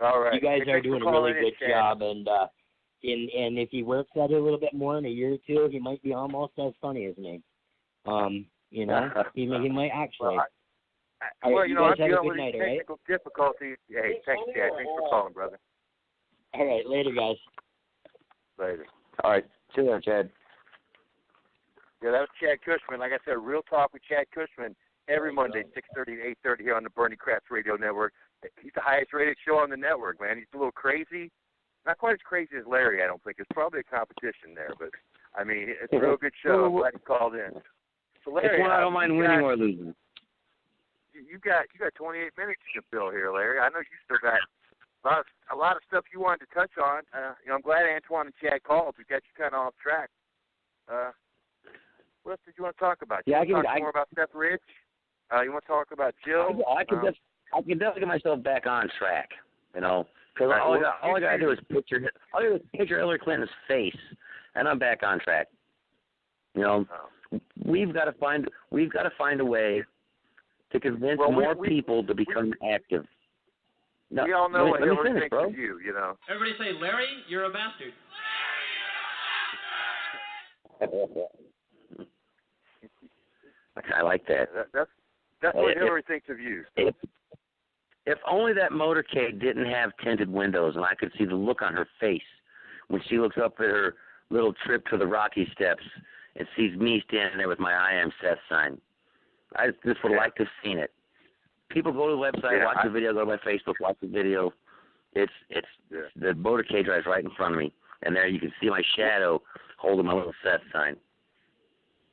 All right. You guys are doing a really good job, and if he works at it a little bit more in a year or two, he might be almost as funny as me. You know, he might actually. Well, you know, I'm dealing with night, technical difficulties. Hey, thanks, Chad. Thanks for calling, brother. All right, later, guys. Later. All right, see you there, Chad. Yeah, that was Chad Cushman. Like I said, Real Talk with Chad Cushman every Monday, 6:30 to 8:30 here on the Bernie Kratz Radio Network. He's the highest rated show on the network, man. He's a little crazy. Not quite as crazy as Larry, I don't think. It's probably a competition there, but, I mean, it's a real good show. I'm glad he called in. So, Larry, it's one I don't mind winning or losing. You got 28 minutes you can fill here, Larry. I know you still got a lot of stuff you wanted to touch on. You know, I'm glad Antoine and Chad called. We got you kind of off track. What else did you want to talk about? You want to talk more about Seth Rich? You want to talk about Jill? I can definitely get myself back on track, you know, because all I got to do is picture Hillary Clinton's face, and I'm back on track. You know, we've got to find a way to convince more people to become active. No, we all know what Hillary thinks of you, you know. Everybody say, Larry, you're a bastard. I like that. That's what Hillary thinks of you. If only that motorcade didn't have tinted windows and I could see the look on her face when she looks up at her little trip to the Rocky Steps and sees me standing there with my I Am Seth sign. I just would like to have seen it. People go to the website, watch the video, go to my Facebook, watch the video. It's the motorcade drives right in front of me, and there you can see my shadow holding my little Seth sign.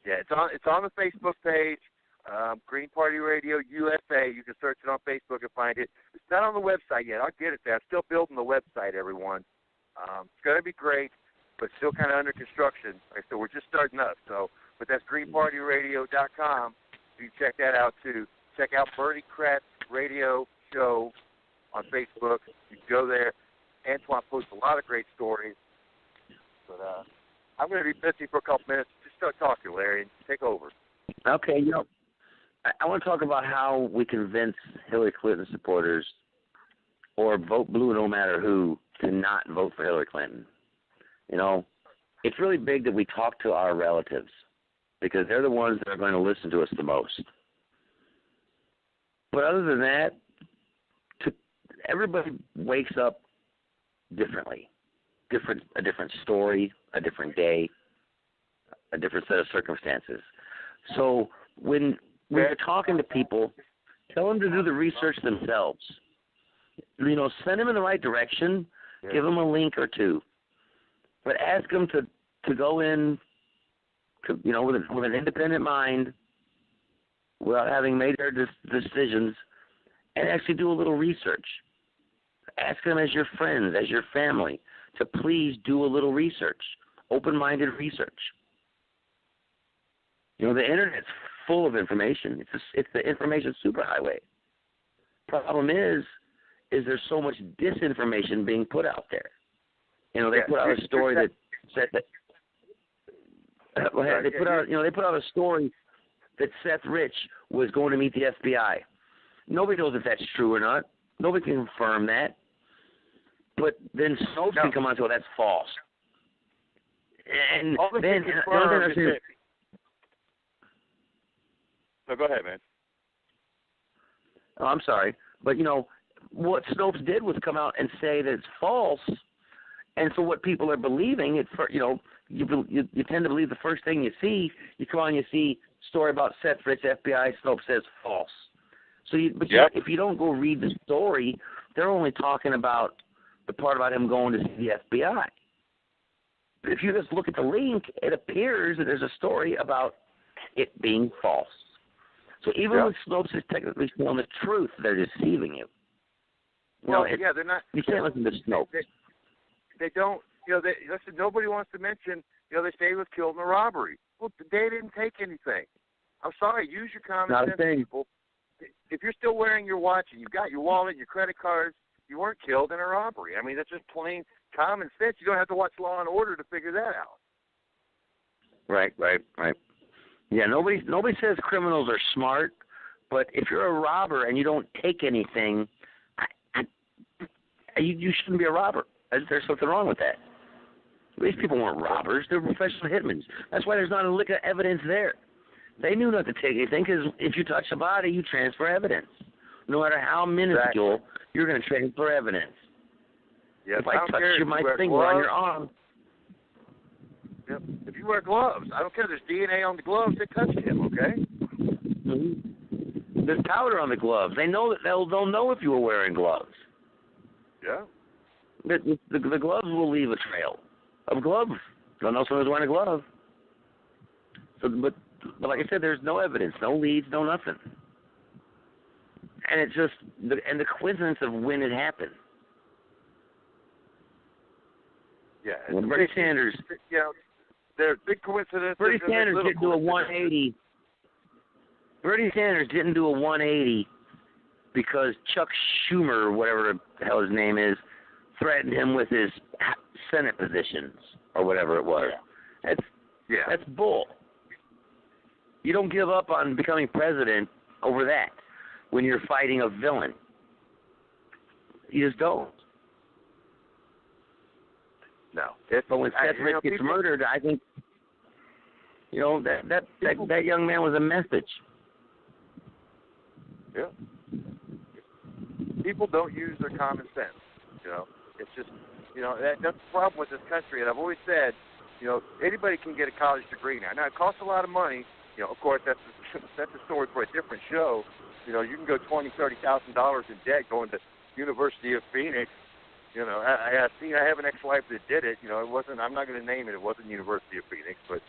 Yeah, it's on the Facebook page, Green Party Radio USA. You can search it on Facebook and find it. It's not on the website yet. I'll get it there. I'm still building the website, everyone. It's going to be great, but still kind of under construction. So we're just starting up. But that's greenpartyradio.com. You can check that out too. Check out Bernie Kratz Radio Show on Facebook. You can go there. Antoine posts a lot of great stories. But I'm going to be busy for a couple minutes. Just start talking, Larry, and take over. Okay, you know, I want to talk about how we convince Hillary Clinton supporters or vote blue no matter who to not vote for Hillary Clinton. You know, it's really big that we talk to our relatives because they're the ones that are going to listen to us the most. But other than that, everybody wakes up differently. A different story, a different day, a different set of circumstances. So when you're talking to people, tell them to do the research themselves. You know, send them in the right direction. Yeah. Give them a link or two. But ask them to go in, you know, with an independent mind, without having made their decisions, and actually do a little research. Ask them as your friends, as your family, to please do a little research, open-minded research. You know, the Internet's full of information. It's the information superhighway. Problem is there's so much disinformation being put out there. You know, they put out a story that said that. They put out a story that Seth Rich was going to meet the FBI. Nobody knows if that's true or not. Nobody can confirm that. But then Snopes can come on and say, well, that's false. And then No, go ahead, man. Oh, I'm sorry. But, you know, what Snopes did was come out and say that it's false. And so what people are believing, you tend to believe the first thing you see. You come on and you see a story about Seth Rich, FBI, Snopes says false. So, if you don't go read the story, they're only talking about the part about him going to see the FBI. But if you just look at the link, it appears that there's a story about it being false. So even when Snopes is technically telling the truth, they're deceiving you. They're not. You can't listen to Snopes. They don't. Listen. Nobody wants to mention. They say he was killed in a robbery. Well, they didn't take anything. I'm sorry. Use your common Not a sense, thing. people. If you're still wearing your watch and you've got your wallet, your credit cards, you weren't killed in a robbery. I mean, that's just plain common sense. You don't have to watch Law and Order to figure that out. Right. Yeah, nobody says criminals are smart, but if you're a robber and you don't take anything, you shouldn't be a robber. There's something wrong with that. These people weren't robbers. They're professional hitmen. That's why there's not a lick of evidence there. They knew not to take anything because if you touch a body, you transfer evidence. No matter how minuscule, you're going to transfer evidence. Yep. If I touch my finger on your arm. Yep. If you wear gloves, I don't care. There's DNA on the gloves that touched him, okay? Mm-hmm. There's powder on the gloves. They know that they'll know if you were wearing gloves. Yeah. The gloves will leave a trail of gloves. They'll know someone's wearing a glove. So, but like I said, there's no evidence, no leads, no nothing. And it's just the coincidence of when it happened. Yeah. When Bernie Sanders, there's big coincidence. Bernie Sanders didn't do a 180. Bernie Sanders didn't do a 180 because Chuck Schumer, or whatever the hell his name is, threatened him with his Senate positions or whatever it was. That's bull. You don't give up on becoming president over that when you're fighting a villain. You just don't. No. But when Seth Rich gets murdered, I think that young man was a message. Yeah. People don't use their common sense. It's just that's the problem with this country. And I've always said, anybody can get a college degree now. Now it costs a lot of money. Of course, that's a story for a different show. You can go $20,000-$30,000 in debt going to University of Phoenix. I have an ex-wife that did it. It wasn't. I'm not going to name it. It wasn't University of Phoenix, but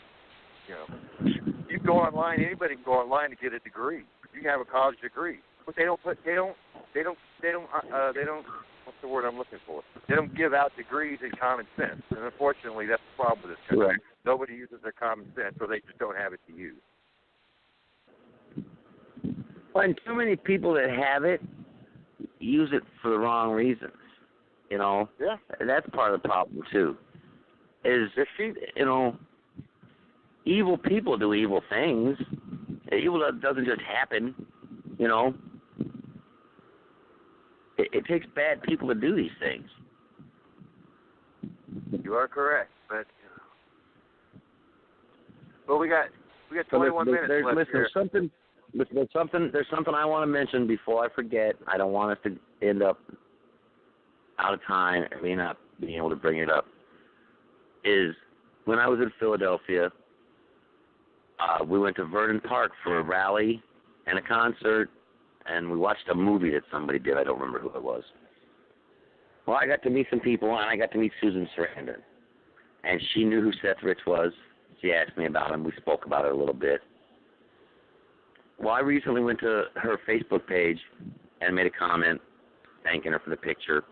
you go online. Anybody can go online to get a degree. You can have a college degree, but they don't. What's the word I'm looking for? They don't give out degrees in common sense, and unfortunately, that's the problem with this country. Right. Nobody uses their common sense, so they just don't have it to use. And too many people that have it use it for the wrong reasons. Yeah. That's part of the problem too. Evil people do evil things. Evil doesn't just happen. It takes bad people to do these things. You are correct, but we got 21 minutes left here. There's something I want to mention before I forget. I don't want us to end up out of time and me not being able to bring it up. Is when I was in Philadelphia, we went to Vernon Park for a rally and a concert, and we watched a movie that somebody did. I don't remember who it was. Well, I got to meet some people, and I got to meet Susan Sarandon. And she knew who Seth Rich was. She asked me about him. We spoke about it a little bit. Well, I recently went to her Facebook page and made a comment thanking her for the picture.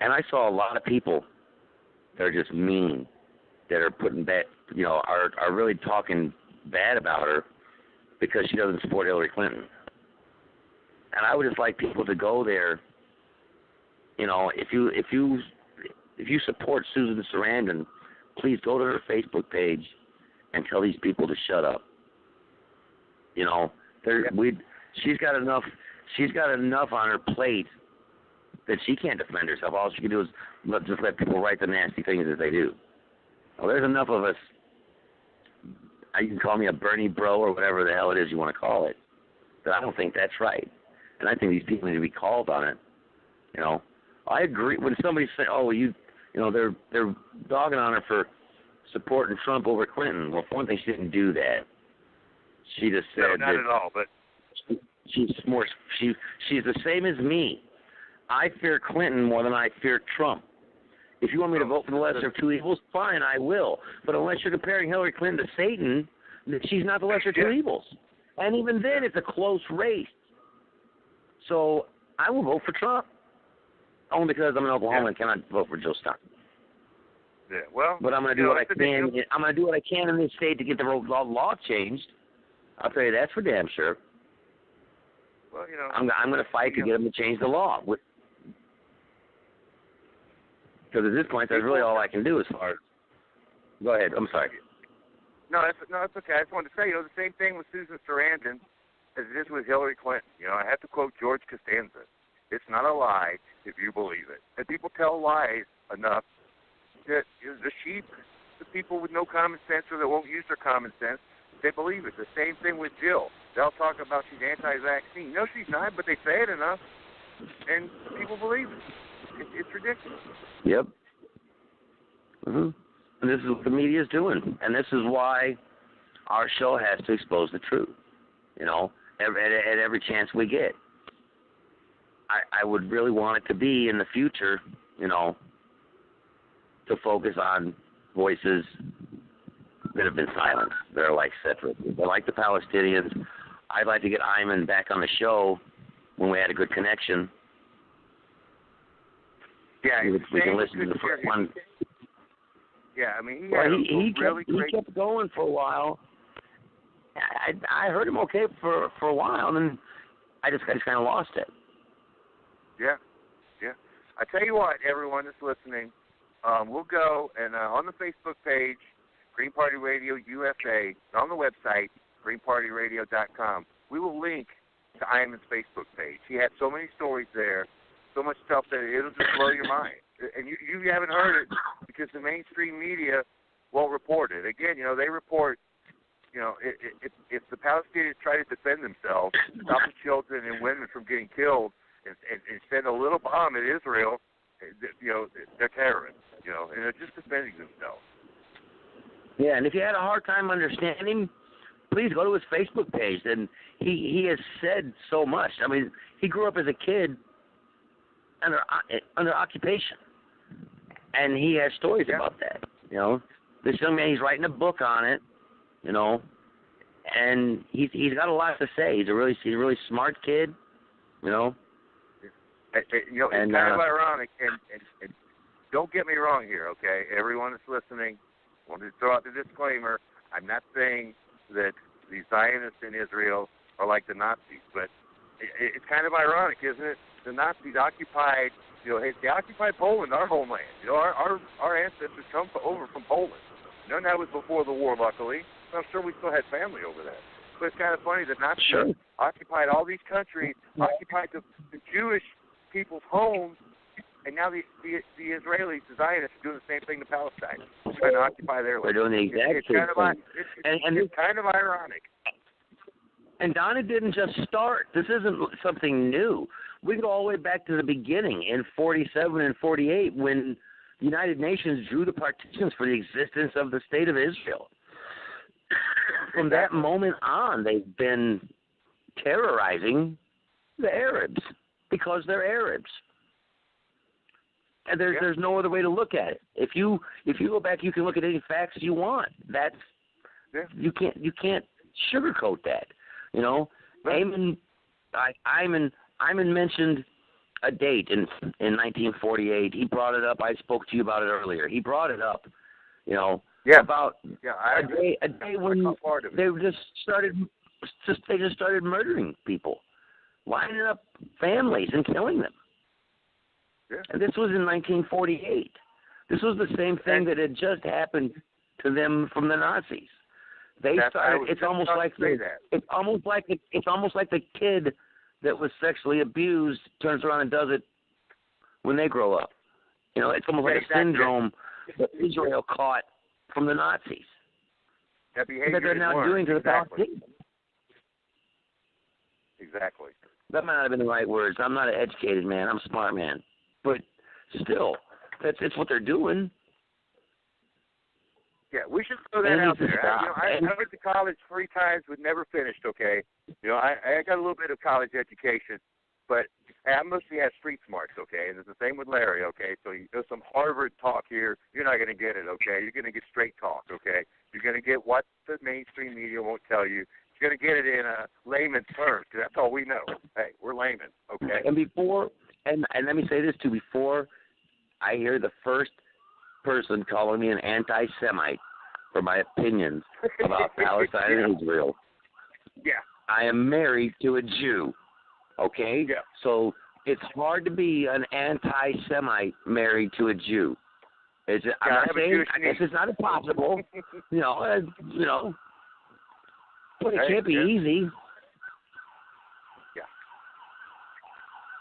And I saw a lot of people that are just mean, that are putting bad, are really talking bad about her because she doesn't support Hillary Clinton. And I would just like people to go there. If you support Susan Sarandon, please go to her Facebook page and tell these people to shut up. She's got enough on her plate that she can't defend herself. All she can do is just let people write the nasty things that they do. Well, there's enough of us. You can call me a Bernie bro or whatever the hell it is you want to call it, but I don't think that's right. And I think these people need to be called on it. I agree when somebody says, they're dogging on her for supporting Trump over Clinton. Well, for one thing, she didn't do that. She just said no, not at all. But she's the same as me. I fear Clinton more than I fear Trump. If you want me to vote for the lesser of two evils, fine, I will. But unless you're comparing Hillary Clinton to Satan, she's not the lesser of two evils. And even then, it's a close race. So I will vote for Trump. Only because I'm an Oklahoman and cannot vote for Joe Stein. Yeah. Well, but I'm going to do what I can. I'm going to do what I can in this state to get the law changed. I'll tell you that's for damn sure. Well, I'm going to fight to get them to change the law. Because at this point, that's really all I can do as far as. Go ahead. I'm sorry. No, that's okay. I just wanted to say, the same thing with Susan Sarandon as it is with Hillary Clinton. I have to quote George Costanza. It's not a lie if you believe it. And people tell lies enough that the sheep, the people with no common sense or that won't use their common sense, they believe it. The same thing with Jill. They'll talk about she's anti-vaccine. No, she's not, but they say it enough, and people believe it. It's ridiculous. Yep. Mm-hmm. And this is what the media is doing, and this is why our show has to expose the truth. At every chance we get. I would really want it to be in the future, to focus on voices that have been silenced. They're like separate. They're like the Palestinians. I'd like to get Ayman back on the show when we had a good connection. Yeah, we can listen to the first one. Yeah, I mean, he kept going for a while. I heard him okay for a while, and then I just kind of lost it. Yeah. I tell you what, everyone that's listening, we'll go and on the Facebook page, Green Party Radio USA, on the website, greenpartyradio.com, we will link to Ayman's Facebook page. He had so many stories there, so much stuff that it'll just blow your mind. And you haven't heard it because the mainstream media won't report it. Again, they report, if the Palestinians try to defend themselves, stop the children and women from getting killed, and send a little bomb at Israel, they're terrorists, and they're just defending themselves. Yeah, and if you had a hard time understanding, please go to his Facebook page. And he has said so much. I mean, he grew up as a kid under occupation, and he has stories about that. This young man, he's writing a book on it. And he's got a lot to say. He's a really smart kid. It's kind of ironic, and don't get me wrong here, okay? Everyone that's listening, I wanted to throw out the disclaimer. I'm not saying that the Zionists in Israel are like the Nazis, but it's kind of ironic, isn't it? The Nazis occupied, they occupied Poland, our homeland. Our ancestors come over from Poland. None of that was before the war, luckily. I'm sure we still had family over there. But it's kind of funny that Nazis occupied all these countries, occupied the Jewish people's homes, and now the Israelis, the Zionists, are doing the same thing to Palestine. They're trying to occupy their land. They're doing the exact same thing. It's kind of ironic. And Donna didn't just start. This isn't something new. We go all the way back to the beginning in 47 and 48 when the United Nations drew the partitions for the existence of the State of Israel. From that moment on, they've been terrorizing the Arabs because they're Arabs. And there's no other way to look at it. If you go back, you can look at any facts you want. That's you can't sugarcoat that. Ayman mentioned a date in 1948. He brought it up. I spoke to you about it earlier. He brought it up. About a day when they just started murdering people, lining up families and killing them. Yeah. And this was in 1948. This was the same thing that had just happened to them from the Nazis. They started. It's almost like the kid that was sexually abused turns around and does it when they grow up. It's almost like a syndrome that Israel caught from the Nazis. That behavior they're now doing to the Palestinians. Exactly. That might not have been the right words. I'm not an educated man. I'm a smart man. But still, it's what they're doing. Yeah, we should throw that out there. I went to college 3 times but never finished, okay? I got a little bit of college education, but I mostly have street smarts, okay? And it's the same with Larry, okay? So there's some Harvard talk here. You're not going to get it, okay? You're going to get straight talk, okay? You're going to get what the mainstream media won't tell you. You're going to get it in a layman's terms, because that's all we know. Hey, we're laymen, okay? And let me say this, too, before I hear the first person calling me an anti-Semite for my opinions about Palestine and Israel. Yeah. I am married to a Jew, okay? Yeah. So it's hard to be an anti-Semite married to a Jew. I'm not saying, I guess it's not impossible, but it can't be easy. Yeah.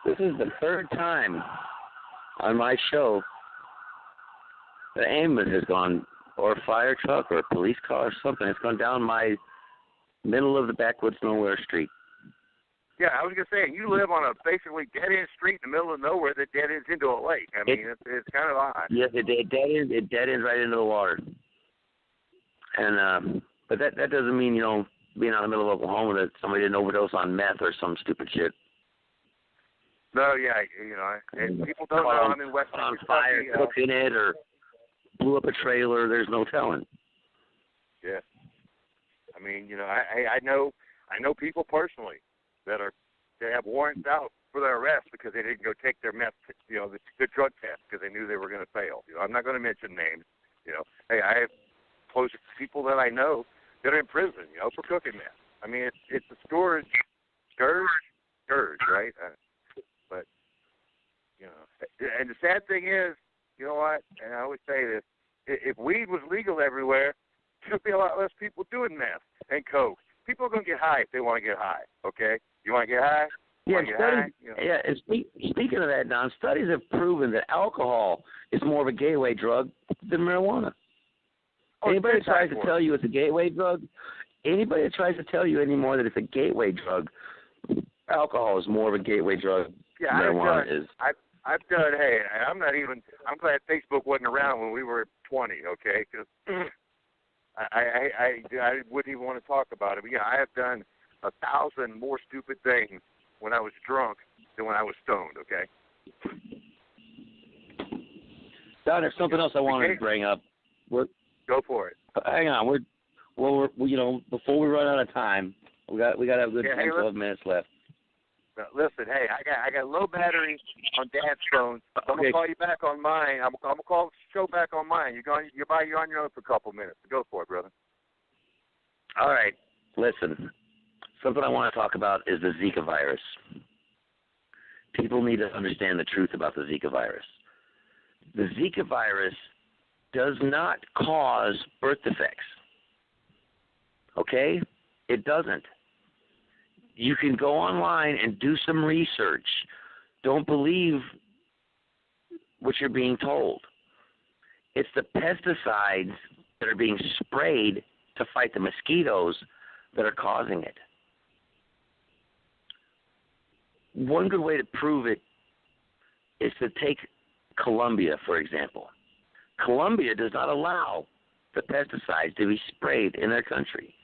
This is the third time on my show the ambulance has gone, or a fire truck, or a police car, or something. It's gone down my middle of the backwoods nowhere street. Yeah, I was going to say, you live on a basically dead-end street in the middle of nowhere that dead ends into a lake. I mean, it's kind of odd. Yes, it dead ends right into the water. And but that doesn't mean, being out in the middle of Oklahoma that somebody didn't overdose on meth or some stupid shit. No, yeah, and people don't know I'm in West on fire, cooking it, or blew up a trailer. There's no telling. Yeah, I mean, I know people personally that have warrants out for their arrest because they didn't go take their meth, the drug test because they knew they were going to fail. I'm not going to mention names. Hey, I have close people that I know that are in prison, for cooking meth. I mean, it's a scourge, right? But and the sad thing is, you know what? And I always say this: if weed was legal everywhere, there'd be a lot less people doing meth and coke. People are going to get high if they want to get high. Okay, you want to get high? And speaking of that, Don, studies have proven that alcohol is more of a gateway drug than marijuana. Anybody that tries to tell you it's a gateway drug, anybody that tries to tell you anymore that it's a gateway drug, alcohol is more of a gateway drug than marijuana is. I've done, hey, I'm glad Facebook wasn't around when we were 20, okay? Because I wouldn't even want to talk about it. But, I have done 1,000 more stupid things when I was drunk than when I was stoned, okay? Don, there's something else I wanted to bring up. Go for it. Hang on. We're before we run out of time, we got to have a good 10, 12 minutes left. Listen, hey, I got low battery on Dad's phone. I'm gonna call you back on mine. I'm gonna call the show back on mine. You're on your own for a couple minutes. Go for it, brother. All right. Listen, something I want to talk about is the Zika virus. People need to understand the truth about the Zika virus. The Zika virus does not cause birth defects. Okay? It doesn't. You can go online and do some research. Don't believe what you're being told. It's the pesticides that are being sprayed to fight the mosquitoes that are causing it. One good way to prove it is to take Colombia, for example. Colombia does not allow the pesticides to be sprayed in their country.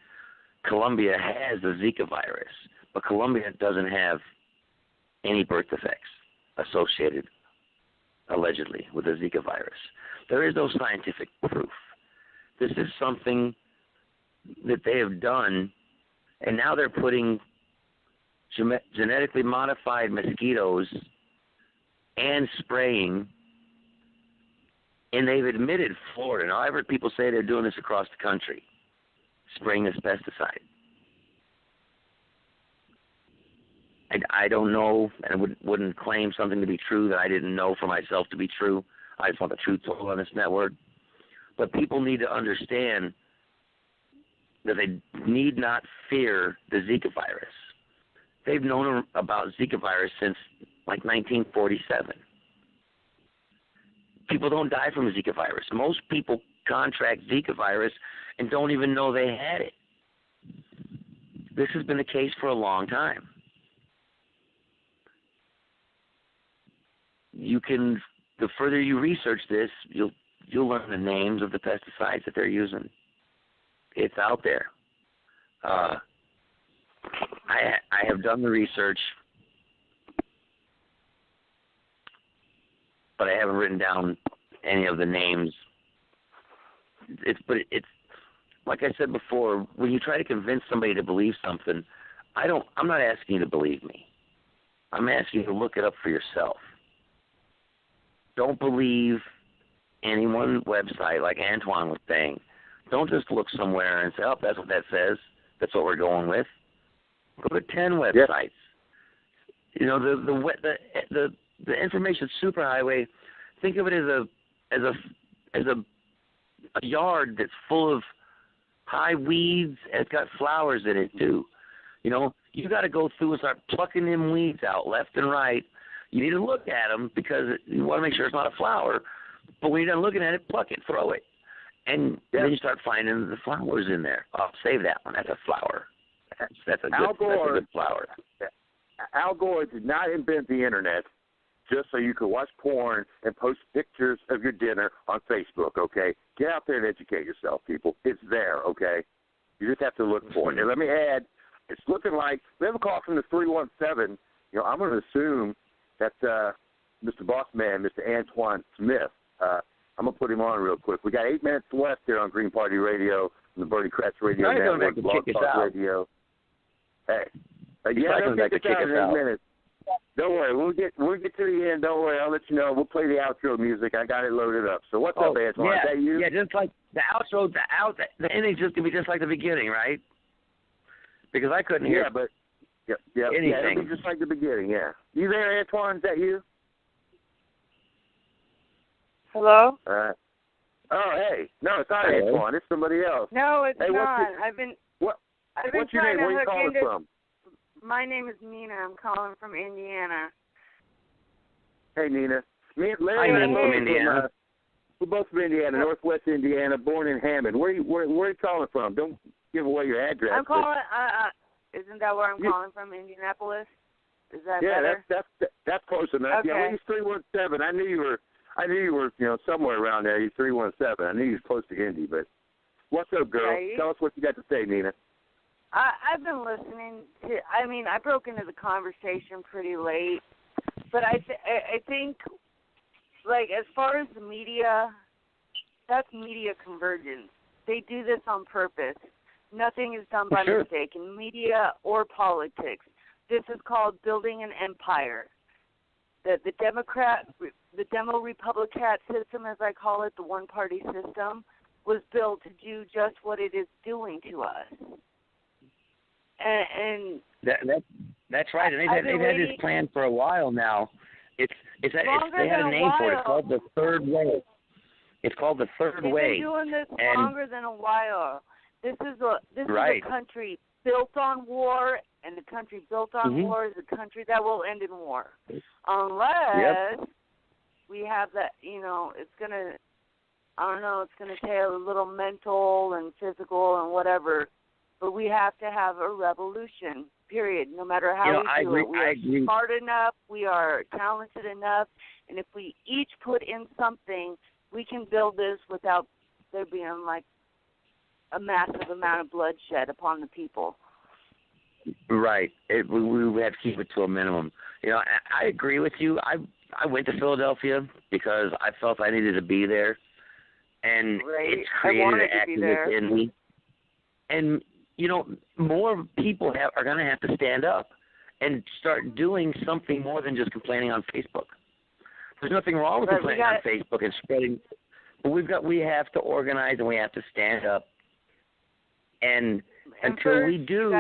Colombia has the Zika virus, but Colombia doesn't have any birth defects associated, allegedly, with the Zika virus. There is no scientific proof. This is something that they have done, and now they're putting genetically modified mosquitoes and spraying, and they've admitted Florida. Now, I've heard people say they're doing this across the country, spraying this pesticide. I don't know, and I wouldn't claim something to be true that I didn't know for myself to be true. I just want the truth told on this network. But people need to understand that they need not fear the Zika virus. They've known about Zika virus since like 1947. People don't die from the Zika virus. Most people contract Zika virus and don't even know they had it. This has been the case for a long time. The further you research this, you'll learn the names of the pesticides that they're using. It's out there. I have done the research, but I haven't written down any of the names. It's like I said before, when you try to convince somebody to believe something, I'm not asking you to believe me. I'm asking you to look it up for yourself. Don't believe any one website, like Antoine was saying. Don't just look somewhere and say, oh, that's what that says. That's what we're going with. Go to 10 websites. You know, the information superhighway, think of it as a yard that's full of high weeds, and it's got flowers in it too. You know, you got to go through and start plucking them weeds out left and right. You need to look at them because you want to make sure it's not a flower. But when you're done looking at it, pluck it, throw it, and then you start finding the flowers in there. Oh, save that one. That's a flower. That's a good flower. Al Gore did not invent the internet just so you could watch porn and post pictures of your dinner on Facebook, okay? Get out there and educate yourself, people. It's there, okay? You just have to look for it. And let me add, it's looking like, we have a call from the 317. You know, I'm going to assume that Mr. Bossman, Mr. Antoine Smith, I'm going to put him on real quick. We got 8 minutes left here on Green Party Radio, on the Bernie Kratz Radio Network, Blog Talk Radio. Hey. Yeah, they'll kick us out in 8 minutes. Don't worry, we'll get to the end. Don't worry, I'll let you know. We'll play the outro music. I got it loaded up. So what's up, Antoine? Is that you? Yeah, just like the outro, the ending's just gonna be just like the beginning, right? Because I couldn't hear. But anything. Yeah, it'll be just like the beginning. Yeah. You there, Antoine? Is that you? Hello. All right. Oh, hey. No, it's not Antoine. It's somebody else. No, it's not. I've been what's your name? Where are you calling from? My name is Nina. I'm calling from Indiana. Hey, Nina. Larry and I both from Indiana. We're both from Indiana, Northwest Indiana, born in Hammond. Where are you calling from? Don't give away your address. I'm calling. Isn't that where I'm calling from? Indianapolis. Is that better? That's close enough. Okay. Yeah, he's 317. I knew you were somewhere around there. He's 317. I knew you was close to Indy, but what's up, girl? Right. Tell us what you got to say, Nina. I've been listening to. I mean, I broke into the conversation pretty late, but I think, like, as far as the media, that's media convergence. They do this on purpose. Nothing is done by mistake in media or politics. This is called building an empire. The Demo-Republican system, as I call it, the one-party system, was built to do just what it is doing to us. And that's right. And they've had this plan for a while now. They had a name for it. It's called the Third Way. It's called the Third Way. They've been doing this longer than a while. This is a country built on war, and the country built on war is a country that will end in war, unless we have that. You know, it's gonna take a little mental and physical and whatever. But we have to have a revolution, period, no matter how we do it. We are smart enough, we are talented enough, and if we each put in something, we can build this without there being, like, a massive amount of bloodshed upon the people. Right. We have to keep it to a minimum. You know, I agree with you. I went to Philadelphia because I felt I needed to be there, and it's created an activist in me. And you know, more people are going to have to stand up and start doing something more than just complaining on Facebook. There's nothing wrong with complaining on Facebook and spreading. But we have to organize and we have to stand up. And until we do,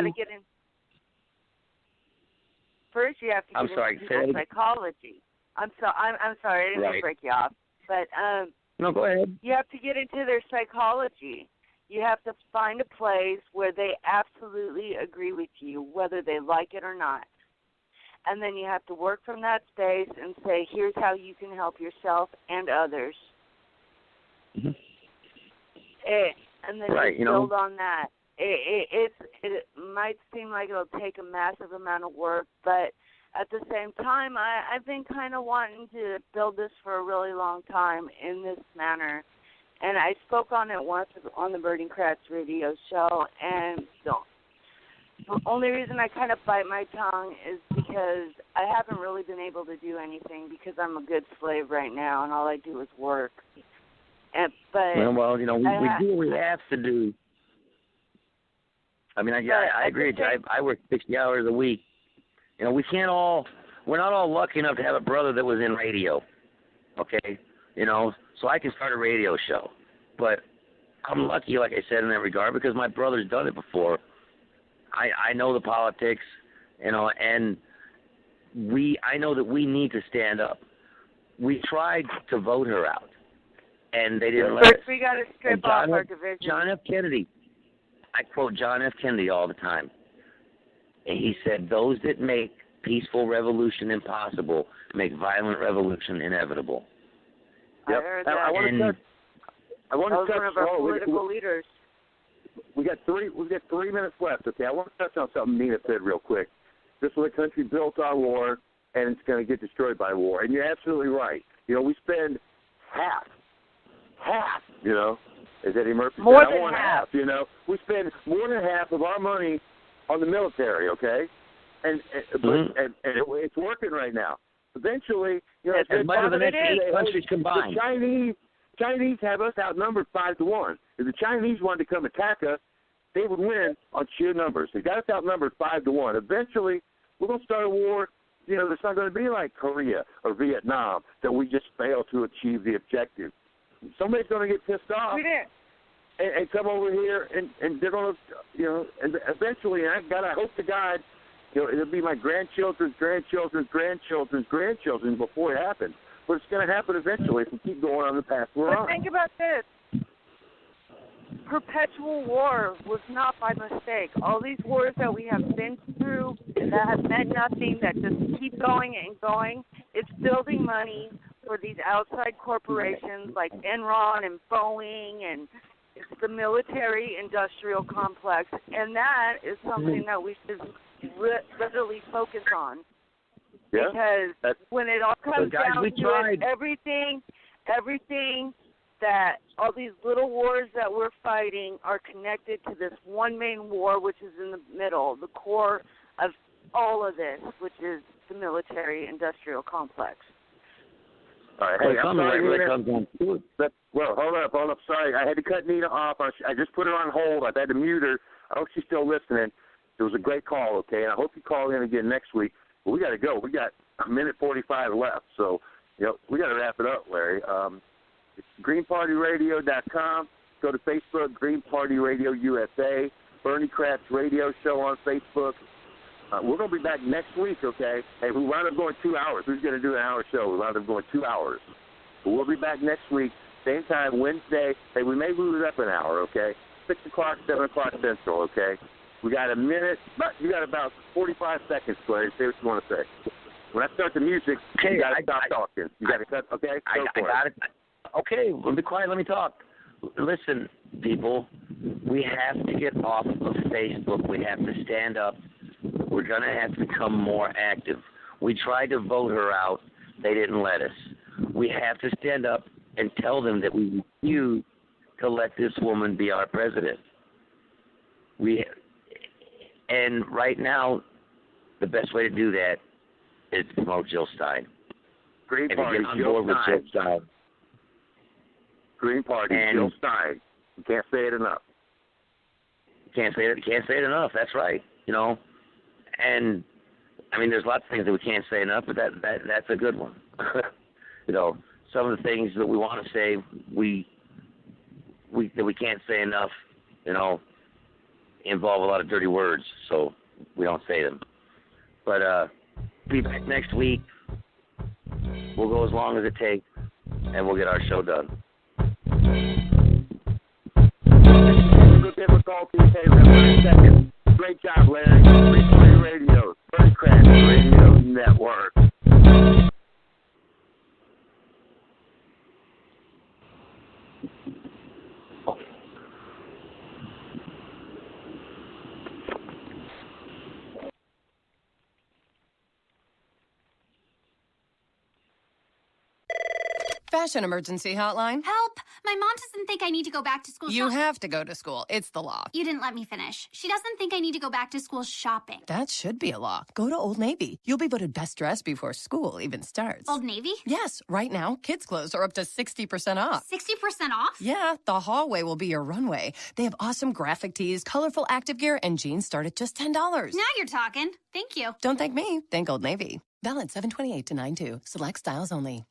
first you have to get into psychology. I'm sorry, I didn't mean to break you off, but no, go ahead. You have to get into their psychology. You have to find a place where they absolutely agree with you, whether they like it or not. And then you have to work from that space and say, here's how you can help yourself and others. Mm-hmm. And then you build on that. It might seem like it'll take a massive amount of work, but at the same time, I've been kind of wanting to build this for a really long time in this manner. And I spoke on it once on the Bernie Kratz radio show, and the only reason I kind of bite my tongue is because I haven't really been able to do anything because I'm a good slave right now, and all I do is work. Well, you know, we do what we have to do. I mean, I agree with you. I work 60 hours a week. You know, we're not all lucky enough to have a brother that was in radio, okay? so I can start a radio show. But I'm lucky, like I said, in that regard, because my brother's done it before. I know the politics, and I know that we need to stand up. We tried to vote her out, and they didn't let us. We got to strip off our division. John F. Kennedy, I quote John F. Kennedy all the time. And he said, "Those that make peaceful revolution impossible make violent revolution inevitable." Yep. I heard that. I want to touch one of our political leaders. We got 3 minutes left. Okay, I want to touch on something Nina said real quick. This was a country built on war, and it's going to get destroyed by war. And you're absolutely right. We spend half. As Eddie Murphy said, more I than want half. We spend more than half of our money on the military. Okay, and it's working right now. Eventually, as much as the next 8 countries combined. The Chinese have us outnumbered 5-1. If the Chinese wanted to come attack us, they would win on sheer numbers. They got us outnumbered 5-1. Eventually, we're going to start a war. It's not going to be like Korea or Vietnam that we just fail to achieve the objective. Somebody's going to get pissed off and come over here, and they're going to, and eventually, I hope to God, it'll be my grandchildren's grandchildren's grandchildren's grandchildren before it happens. But it's going to happen eventually if we keep going on the path we're on. But think about this. Perpetual war was not by mistake. All these wars that we have been through that have meant nothing, that just keep going and going, it's building money for these outside corporations like Enron and Boeing, and it's the military-industrial complex. And that is something that we should literally focus on. Yeah, because when it all comes down to it, everything that all these little wars that we're fighting are connected to this one main war, which is in the middle, the core of all of this, which is the military-industrial complex. All right, hey, I'm sorry, Nina. Well, hold up. Sorry, I had to cut Nina off. I just put her on hold. I've had to mute her. I hope she's still listening. It was a great call, okay? And I hope you call in again next week. But we got to go. We got a minute 45 left, so we got to wrap it up, Larry. It's greenpartyradio.com. Go to Facebook, Green Party Radio USA. Bernie Kratz Radio Show on Facebook. We're going to be back next week, okay? Hey, we wound up going 2 hours. We were going to do an hour show. We wound up going 2 hours. But we'll be back next week, same time, Wednesday. Hey, we may move it up an hour, okay? 6 o'clock, 7 o'clock Central, okay? We got a minute, but you got about 45 seconds, Larry. Say what you want to say. When I start the music, you got to stop talking. You got to cut, okay? I got it. Okay, well, be quiet. Let me talk. Listen, people, we have to get off of Facebook. We have to stand up. We're going to have to become more active. We tried to vote her out. They didn't let us. We have to stand up and tell them that we refuse to let this woman be our president. And right now, the best way to do that is to promote Jill Stein. Green and Party, to get on board with Jill Stein. Green Party, Jill Stein. You can't say it enough. Can't say it enough. That's right. And I mean, there's lots of things that we can't say enough, but that's a good one. Some of the things that we want to say, we can't say enough. Involve a lot of dirty words, so we don't say them. But be back next week. We'll go as long as it takes, and we'll get our show done. Difficulties. Hey, 1 second. Great job, Larry. Free Play Radio, Bernie Kratz Radio Network. Fashion emergency hotline. Help! My mom doesn't think I need to go back to school. You have to go to school. It's the law. You didn't let me finish. She doesn't think I need to go back to school shopping. That should be a law. Go to Old Navy. You'll be voted best dressed before school even starts. Old Navy? Yes. Right now, kids' clothes are up to 60% off. 60% off? Yeah. The hallway will be your runway. They have awesome graphic tees, colorful active gear, and jeans start at just $10. Now you're talking. Thank you. Don't thank me. Thank Old Navy. Valid 7/28 to 9/2. Select styles only.